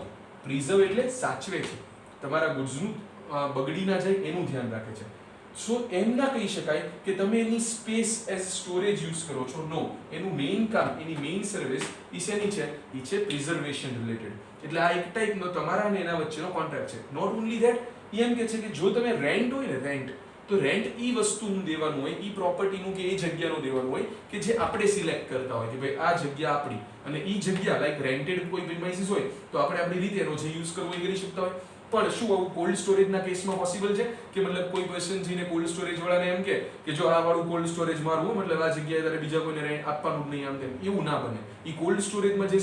એટલે સાચવે છે, તમારા ગુડ્સનું બગડી ના જાય એનું ધ્યાન રાખે છે. સો એમ ના કહી શકાય કે તમે એની સ્પેસ એઝ સ્ટોરેજ યુઝ કરો છો. નો, એનું મેઇન કામ, એની મેઇન સર્વિસ એ શેની છે? એ છે પ્રિઝર્વેશન રિલેટેડ. એટલે આ એક ટાઈપનો તમારા અને એના વચ્ચેનો કોન્ટ્રાક્ટ છે. નોટ ઓન્લી ધેટ, એમ કે છે કે જો તમે રેન્ટ હોય ને રેન્ટ, તો રેન્ટ એ વસ્તુનું દેવાનું હોય, એ પ્રોપર્ટીનું કે એ જગ્યાનું દેવાનું હોય કે જે આપણે સિલેક્ટ કરતા હોય કે ભાઈ આ જગ્યા આપણી, અને એ જગ્યા લાઈક રેન્ટેડ કોઈ પ્રિમાઇસીસ હોય તો આપણે આપણી રીતે એનો જે યુઝ કરવો એ કરી શકતા હોય. પણ શું આવું કોલ્ડ સ્ટોરેજના કેસમાં પોસિબલ છે કે મતલબ કોઈ પર્સન જઈને કોલ્ડ સ્ટોરેજ વાળાને એમ કે જો આ વાળું કોલ્ડ સ્ટોરેજ મારું, મતલબ આ જગ્યાએ તારે બીજા કોઈને રેન્ટ આપવાનું જ નહીં, આમ તેમ? એવું ના બને. એ કોલ્ડ સ્ટોરેજમાં જે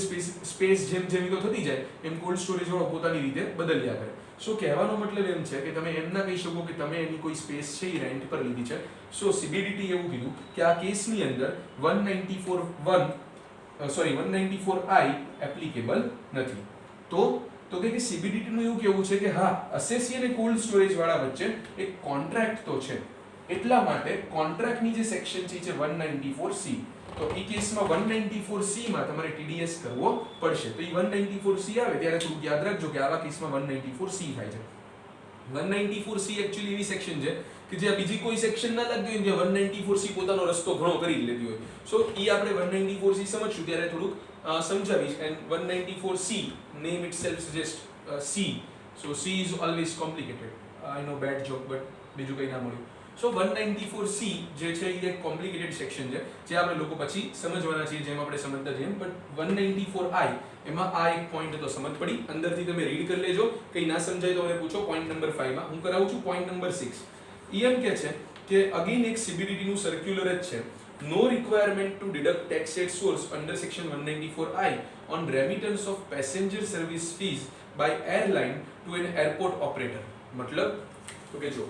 સ્પેસ જેમ તો થતી જાય એમ કોલ્ડ સ્ટોરેજ વાળો પોતાની રીતે બદલ્યા કરે. સો કહેવાનો મતલબ એમ છે કે તમે એમ ના કહી શકો કે તમે એની કોઈ સ્પેસ છે એ રેન્ટ પર લીધી છે. સો CBDT એવું કીધું કે આ કેસની અંદર 194I એપ્લિકેબલ નથી. તો કે CBDT નું એવું કેવું છે કે હા, અસેસી અને કોલ્ડ સ્ટોરેજ વાળા વચ્ચે એક કોન્ટ્રાક્ટ તો છે, એટલા માટે કોન્ટ્રાક્ટની જે સેક્શન છે 194C, તો એ કેસમાં 194C માં તમારે TDS કરવો પડશે. તો એ 194C આવે ત્યારે થોડું યાદ રાખજો કે આવા કેસમાં 194C થાય છે. 194C એકચ્યુઅલી એવી સેક્શન છે કે જ્યાં બીજી કોઈ સેક્શન ના લાગતી હોય જ્યાં 194C પોતાનો રસ્તો ઘણો કરી લેતી હોય. સો ઈ આપણે 194C સમજશું ત્યારે થોડુંક સમજાવીશ. And 194C name itself suggests C. So C is always complicated. I know bad joke but બીજું કંઈ ના મળ્યું. સો 194C જે છે એ એક કોમ્પ્લિકેટેડ સેક્શન છે જે આપણે લોકો પછી સમજવાના છીએ જેમ આપણે સમજતા જઈએ. બટ 194I એમાં આ એક પોઈન્ટ તો સમજ પડી. અંદરથી તમે રીડ કરી લેજો, કંઈ ના સમજાય તો મને પૂછો. પોઈન્ટ નંબર 5 માં હું કરાવું છું. પોઈન્ટ નંબર 6 એમ કે છે કે અગેન એક CBDT નું સર્ક્યુલર જ છે. No requirement to deduct tax at source under section 194I on remittance of passenger service fees by airline to an airport operator. મતલબ તો કે જો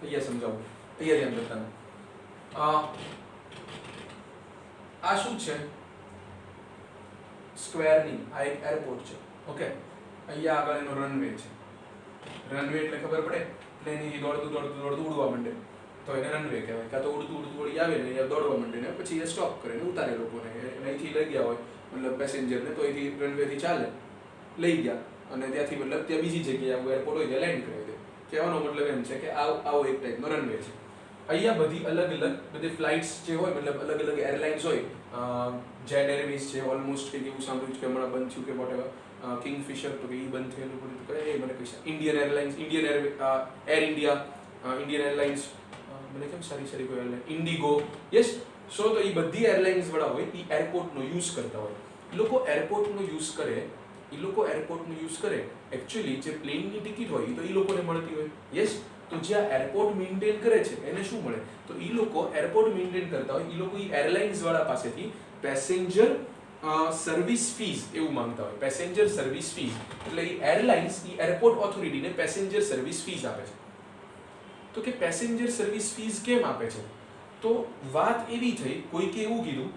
અહીંયા સમજાવું, અહીંયા ધ્યાન કરતા. આ શું છે? સ્ક્વેરની આ એક એરપોર્ટ છે. ઓકે, અહીંયા આગળ એનો રનવે છે. રનવે એટલે ખબર પડે, પ્લેન દોડતું ઉડવા માંડે તો એને રનવે કહેવાય. કાં તો ઉડતું વળી આવે ને અહીંયા દોડવા માંડે ને પછી એ સ્ટોપ કરે ને ઉતારે લોકોને. અહીંથી લઈ ગયા હોય મતલબ પેસેન્જરને તો અહીંથી રનવેથી ચાલે લઈ ગયા અને ત્યાંથી મતલબ ત્યાં બીજી જગ્યાએ આવું એરપોર્ટ હોય ત્યાં લેન્ડ કરી દે. કહેવાનો મતલબ એમ છે કે આવો એક ટાઈપનો રનવે છે. અહીંયા બધી અલગ અલગ બધી ફ્લાઇટ્સ જે હોય મતલબ અલગ અલગ એરલાઇન્સ હોય. જેટ એરવેઝ છે ઓલમોસ્ટ કંઈક એવું સાંભળ્યું છે કે હમણાં બંધ થયું કે વોટેવર. કિંગફિશર તો એ બંધ થયેલું બધું કહે મને કઈ Indian airlines, air India, Indian airlines, મને કેમ સારી કોઈ એરલાઇન, ઇન્ડિગો. યસ. સો તો એ બધી એરલાઇન્સ વાળા હોય એ એરપોર્ટનો યુઝ કરતા હોય. એ લોકો એરપોર્ટનો યુઝ કરે એકચ્યુઅલી જે પ્લેનની ટિકિટ હોય એ તો એ લોકોને મળતી હોય. યસ. તો જ્યાં એરપોર્ટ મેન્ટેન કરે છે એને શું મળે? તો એ લોકો એરપોર્ટ મેન્ટેન કરતા હોય એ લોકો એ એરલાઇન્સ વાળા પાસેથી પેસેન્જર સર્વિસ ફીસ એવું માંગતા હોય. પેસેન્જર સર્વિસ ફીસ એટલે એ એરલાઇન્સ એ એરપોર્ટ ઓથોરિટીને પેસેન્જર સર્વિસ ફીસ આપે છે. તો કે પેસેન્જર સર્વિસ ફીસ કેમ આપે છે? તો વાત એવી થઈ, કોઈકે એવું કીધું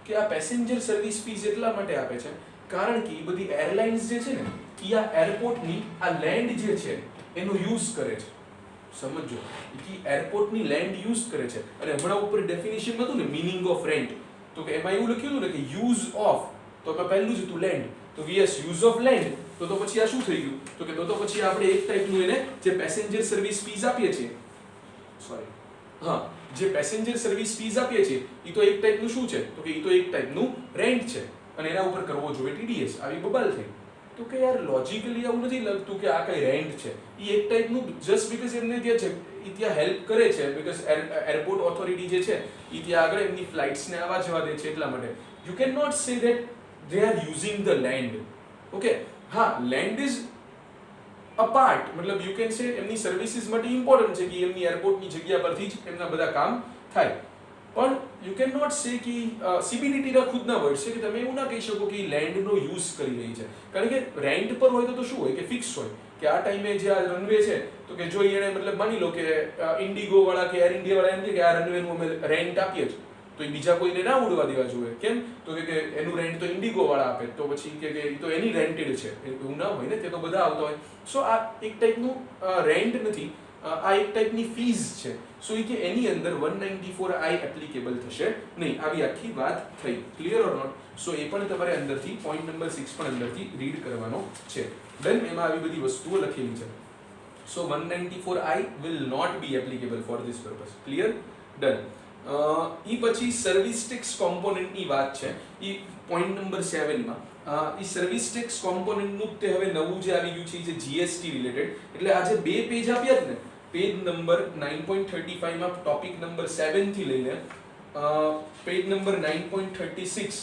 કે આ પેસેન્જર સર્વિસ ફીસ એટલા માટે આપે છે કારણ કે એ બધી એરલાઇન્સ જે છે ને એ આ એરપોર્ટની આ લેન્ડ જે છે એનો યુઝ કરે છે. સમજો કે એરપોર્ટની લેન્ડ યુઝ કરે છે. અને હમણાં ઉપર ડેફિનેશન હતું ને મિનિંગ ઓફ રેન્ટ, તો કે એમાં એવું લખ્યું હતું ને કે યુઝ ઓફ, તો એમાં પહેલું જ હતું લેન્ડ. તો યસ, યુઝ ઓફ લેન્ડ. તો પછી આ શું થઈ ગયું? તો કે તો પછી આપણે એક ટાઈપનું એને જે પેસેન્જર સર્વિસ ફીસ આપીએ છીએ, જે પેસેન્જર સર્વિસ ફીસ આપીએ છીએ એ તો એક ટાઈપનું શું છે? તો કે એ તો એક ટાઈપનું રેન્ટ છે અને એના ઉપર કરવો જોઈએ TDS. આવી બબાલ થઈ. તો કે યાર લોજિકલી આવું નથી લાગતું કે આ કઈ રેન્ટ છે. એ એક ટાઈપનું જસ્ટ બીકોઝ એમને ત્યાં હેલ્પ કરે છે બીકોઝ એરપોર્ટ ઓથોરિટી જે છે એ ત્યાં આગળ એમની ફ્લાઇટ્સને આવવા જવા દે છે એટલા માટે. You can not say that they are using the land. Okay, હા, land is a part, મતલબ યુ કેન સે એમની સર્વિસીસ માટે ઇમ્પોર્ટન્ટ છે કે એમની એરપોર્ટની જગ્યા પરથી જ એમના બધા કામ થાય. પણ યુ કેન નોટ સે કે CBDT ના ખુદના વર્ડ છે કે તમે એવું ના કહી શકો કે લેન્ડનો યુઝ કરી રહી છે. કારણ કે રેન્ટ પર હોય તો શું હોય કે ફિક્સ હોય કે આ ટાઈમે જે આ રનવે છે તો કે જો એને મતલબ માની લો કે ઇન્ડિગો વાળા કે એર ઇન્ડિયા વાળા એમ કે આ રનવેનું અમે રેન્ટ આપીએ છીએ તો એ બીજા કોઈને ના ઉડવા દેવા જોઈએ. કેમ? તો કે એનું રેન્ટ તો ઇન્ડિગો વાળા આપે તો પછી કે તો એની રેન્ટેડ છે એવું ના હોય ને, તે તો બધા આવતા હોય. સો આ એક ટાઈપનું રેન્ટ નથી, આ એક ટાઈપની ફીઝ છે. સો એ કે એની અંદર 194I એપ્લિકેબલ થશે નહીં. આવી આખી વાત થઈ. Clear or not? સો એ પણ તમારે અંદરથી પોઈન્ટ નંબર 6 પણ અંદરથી રીડ કરવાનો છે. ડન. એમાં આવી બધી વસ્તુઓ લખેલી છે. So 194I will not be applicable for this purpose. Clear? Done. ઈ પછી સર્વિસ ટેક્સ કોમ્પોનન્ટની વાત છે. ઈ પોઈન્ટ નંબર 7 માં ઈ સર્વિસ ટેક્સ કોમ્પોનન્ટનું તે હવે નવું જે આવી ગયું છે જે GST રિલેટેડ. એટલે આ જે બે પેજ આપ્યા ને, પેજ નંબર 9.35 માં ટોપિક નંબર 7 થી લઈને પેજ નંબર 9.36,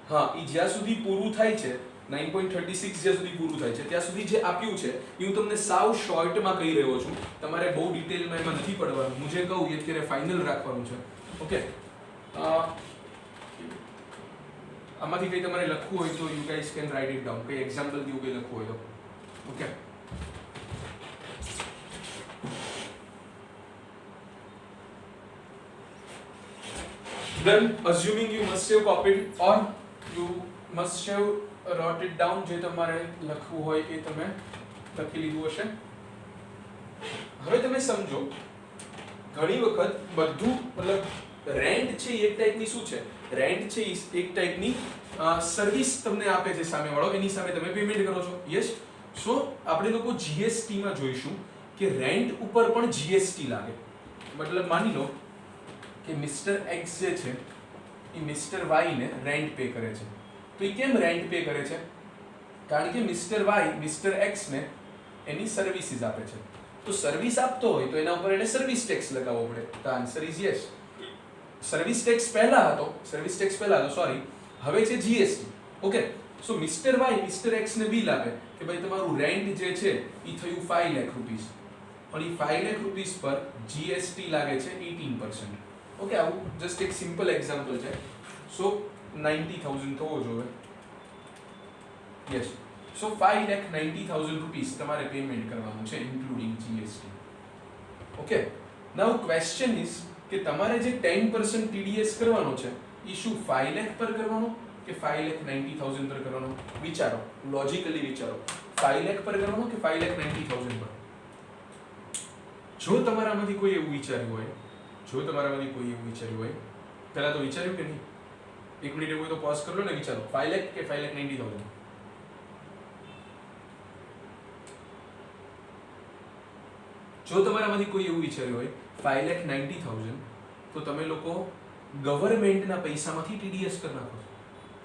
હા, ઈ જ્યાં સુધી પૂરું થાય છે 9.36 જ્યાં સુધી પૂરું થાય છે ત્યાં સુધી જે આપ્યું છે એ હું તમને સાવ શોર્ટમાં કહી રહ્યો છું. તમારે બહુ ડિટેલમાં એમાં નથી પડવાનું. હું જે કહું એ અત્યારે ફાઇનલ રાખવાનું છે. ઓકે, આમાંથી કંઈ તમારે લખવું હોય તો you guys can write it down. કંઈ એક્ઝામ્પલ જેવું કંઈ લખવું હોય તો. Okay, then assuming you must have copied or you must have wrote it down. જે તમારે લખવું હોય એ તમે લખી લીધું હશે. હવે તમે સમજો, ઘણી વખત બધું મતલબ રેન્ટ છે એક ટાઈપની શું છે? રેન્ટ છે એક ટાઈપની સર્વિસ તમને આપે છે સામેવાળો, એની સામે તમે પેમેન્ટ કરો છો. યસ. સો આપણે લોકો જીએસટી માં જોઈશું કે રેન્ટ ઉપર પણ જીએસટી લાગે. મતલબ માની લો કે મિસ્ટર એક્સ જે છે એ મિસ્ટર વાય ને રેન્ટ પે કરે છે. તો એ કેમ રેન્ટ પે કરે છે? કારણ કે મિસ્ટર વાય મિસ્ટર એક્સ ને એની સર્વિસીસ આપે છે. તો સર્વિસ આપતો હોય તો એના ઉપર એને સર્વિસ ટેક્સ લગાવવો પડે. તો answer is yes. Service tax પહેલા હતો સોરી, હવે છે જીએસટી. ઓકે, સો મિસ્ટર વાય મિસ્ટર એક્સ ને બિલ આપે કે ભાઈ તમારું રેન્ટ જે છે એ થયું 5 લાખ રૂપીસ, પણ એ 5 લાખ રૂપીસ પર જીએસટી લાગે છે 18%. ઓકે, આવું જસ્ટ એક સિમ્પલ એક્ઝામ્પલ છે. સો 90,000 થવો જોઈએ. યસ, સો 5,90,000 રૂપીસ તમારે પેમેન્ટ કરવાનું છે including GST. Okay, now question is કે તમારે જે 10% ટીડીએસ કરવાનો છે એ શું 5 લાખ પર કરવાનો કે 5,90,000 પર કરવાનો? વિચારો, લોજિકલી વિચારો. 5 લાખ પર કરવાનો કે 5,90,000 પર? જો તમારામાંથી કોઈ એવું વિચાર્યું હોય, પહેલા તો વિચાર્યું કે નહીં? એક મિનિટ એવું તો પોઝ કરી લો ને, વિચારો 5 લાખ કે 5,90,000? જો તમારામાંથી કોઈ એવું વિચાર્યું હોય 5,90,000, તો તમે લોકો ગવર્મેન્ટના પૈસામાંથી ટીડીએસ કરી નાખો છો.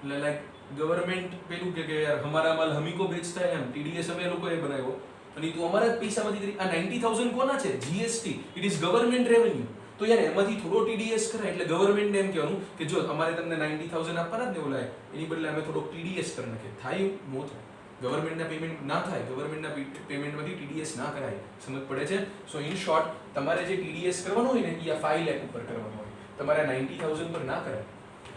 એટલે લાઈક ગવર્મેન્ટ પેલું કે યાર હમારા માલ હમી કો બેચતા હે, એમ ટીડીએસ અમે લોકોએ બનાવ્યો અને તું અમારા જ પૈસામાંથી કરી. આ 90,000 કોના છે? GST. It is government revenue. તો યાર એમાંથી થોડો ટીડીએસ કરાય. એટલે ગવર્મેન્ટને એમ કહેવાનું કે જો અમારે તમને 90,000 આપવાના જ ને ઓલા, એની બદલે અમે થોડો ટીડીએસ કરી નાખીએ. થાય નો થાય. ગવર્મેન્ટના પેમેન્ટ ના થાય, ગવર્મેન્ટના પેમેન્ટમાંથી ટીડીએસ ના કરાય. સમજ પડે છે? સો ઇન શોર્ટ, તમારે જે ટીડીએસ કરવાનો હોય ને એ આ 5 લાખ ઉપર કરવાનો હોય, તમારે 90,000 પર ના કરાય,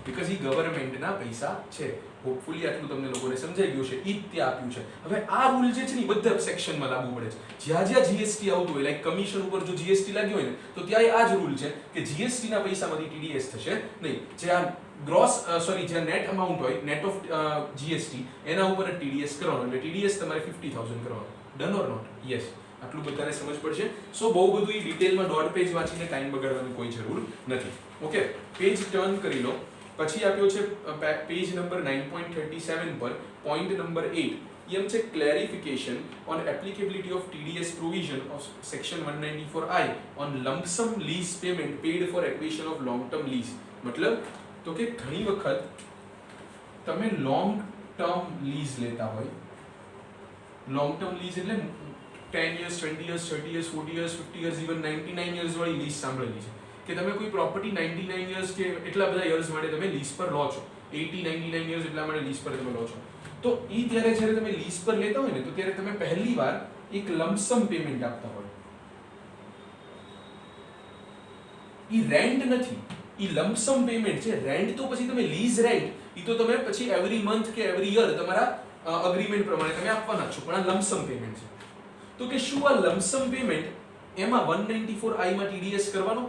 બીકોઝ એ ગવર્મેન્ટના પૈસા છે. હોપફુલી આટલું તમને લોકોને સમજાઈ ગયું છે. ઈ જ ત્યાં આપ્યું છે. હવે આ રૂલ જે છે ને બધા સેક્શનમાં લાગુ પડે છે. જ્યાં જ્યાં જીએસટી આવતું હોય, લાઈક કમિશન ઉપર જો જીએસટી લાગ્યું હોય ને, તો ત્યાં આ જ રૂલ છે કે જીએસટી ના પૈસામાંથી ટીડીએસ થશે નહીં. જે આ જે નેટ અમાઉન્ટ હોય, નેટ ઓફ જીએસટી, એના ઉપર જ ટીડીએસ કરવાનો. એટલે ટીડીએસ તમારે 50,000 કરવાનો. Done or not? યસ. આટલું બધાને સમજ પડશે. સો બહુ બધું એ ડિટેલમાં દોઢ પેજ વાંચીને ટાઈમ બગાડવાની કોઈ જરૂર નથી. ઓકે, પેજ ટર્ન કરી લો. પછી આપ્યો છે પેજ નંબર 9.37 પર પોઈન્ટ નંબર 8. એમ છે clarification on applicability of TDS provision of section 194I on lump sum lease payment paid for acquisition of long term lease. મતલબ તો કે ઘણી વખત તમે લોંગ ટર્મ લીઝ લેતા હોય. લોંગ ટર્મ લીઝ એટલે 10 years, 20 years, 30 years, 40 years, 50 years, even 99 years વાળી લીઝ સાંભળેલી છે કે તમે કોઈ પ્રોપર્ટી 99 years કે એટલા બધા યર્સ માટે તમે લીઝ પર લો છો. 99 years એટલા માટે લીઝ પર તમે લો છો. તો ઈ ત્યારે જ્યારે તમે લીઝ પર લેતા હોય ને, તો ત્યારે તમે પહેલી વાર એક લમ્પસમ પેમેન્ટ આપતા હોય. ઈ રેન્ટ નથી, ઈ લમ્પસમ પેમેન્ટ છે. રેન્ટ તો પછી તમે લીઝ રેન્ટ ઈ તો તમે પછી એવરી મંથ કે એવરી યર તમારા અગ્રીમેન્ટ પ્રમાણે તમે આપવાના છો, પણ આ લમ્પસમ પેમેન્ટ છે. તો કે શું આ લમ્પસમ પેમેન્ટ એમાં 194I માં ટીડીએસ કરવાનો?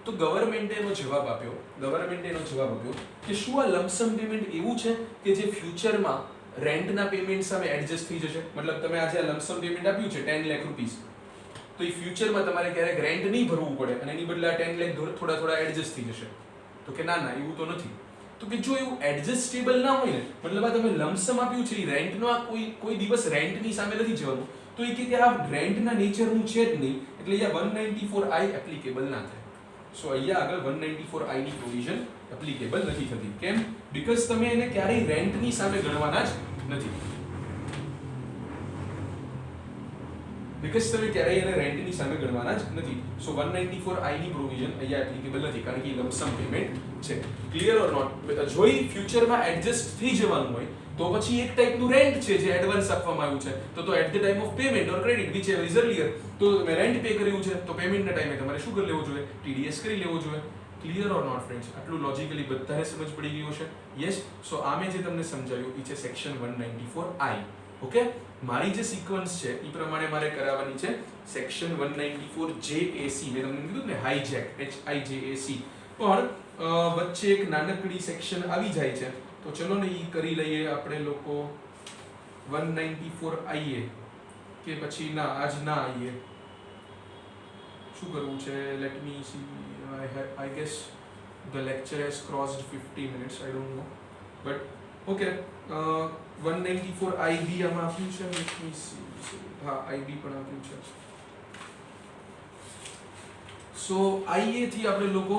તો ગવર્મેન્ટે એનો જવાબ આપ્યો કે શું આ લમ્પસમ પેમેન્ટ એવું છે કે જે ફ્યુચરમાં રેન્ટના પેમેન્ટ સામે એડજસ્ટ થઈ જશે? મતલબ તમે આજે આ લમ્પસમ પેમેન્ટ આપ્યું છે 10 લાખ રૂપીસ, તો એ ફ્યુચરમાં તમારે ક્યારેક રેન્ટ નહીં ભરવું પડે અને એની બદલે આ 10 લાખ થોડા એડજસ્ટ થઈ જશે. તો કે ના એવું તો નથી. તો કે જો એવું એડજસ્ટેબલ ના હોય ને, મતલબ આ તમે લમ્પસમ આપ્યું છે એ રેન્ટનો આ કોઈ દિવસ રેન્ટની સામે નથી જવાનું, તો એ કે આ રેન્ટના નેચરનું છે જ નહીં, એટલે અહીંયા 194I એપ્લિકેબલ ના થાય. સો અહીંયા આગળ 194I ની પ્રોવિઝન એપ્લિકેબલ નથી થતી. કેમ? બીકોઝ તમે એને ક્યારેય રેન્ટની સામે ગણવાના જ નથી. સો 194I ની પ્રોવિઝન અહીંયા એપ્લિકેબલ નથી, કારણ કે એ લમ્પસમ પેમેન્ટ છે. Clear or not? જો એ ફ્યુચરમાં એડજસ્ટ થઈ જવાનું હોય તો પછી એક ટાઈપનું રેન્ટ છે જે એડવાન્સ આપવામાં આવ્યું છે, તો at the time of payment or credit whichever is earlier, તો તમે રેન્ટ પે કર્યું છે તો પેમેન્ટના ટાઈમે તમારે શું કરી લેવું જોઈએ? ટીડીએસ કરી લેવો જોઈએ. Clear or not friends? આટલું લોજિકલી બધાને સમજ પડી ગયું છે? યસ. સો આ મેં જે તમને સમજાવ્યું એ છે સેક્શન 194I. ઓકે, મારી જે સિક્વન્સ છે એ પ્રમાણે મારે કરાવવાની છે સેક્શન 194JAC. મેં તમને કીધું ને હાઈજેક, HIJAC, પણ વચ્ચે એક નાનકડી સેક્શન આવી જાય છે, તો ચલો ને ઈ કરી લઈએ આપણે લોકો. 194IA કે પછી ના આજ ના આવીએ, શું કરવું છે? Let me C. I guess the lecture has crossed 50 minutes. I don't know, but okay 194 IB આમાં આપ્યું છે, let me see. હા IB પણ આપ્યું છે. સો IA થી આપણે લોકો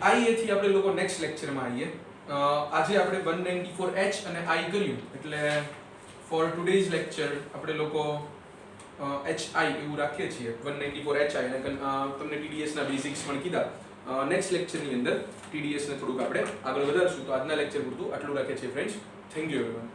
IA થી આપણે લોકો નેક્સ્ટ લેક્ચરમાં આવીએ. આજે આપણે 194H અને I કર્યું એટલે ફોર ટુડેઝ લેક્ચર આપણે લોકો HI એવું રાખીએ છીએ, 194HI, અને તમને TDS ના બેઝિક્સ પણ કીધા. નેક્સ્ટ લેક્ચરની અંદર TDS ને થોડુંક આપણે આગળ વધારશું. તો આજના લેક્ચર પૂરતું આટલું રાખીએ છીએ ફ્રેન્ડ્સ. Thank you everyone.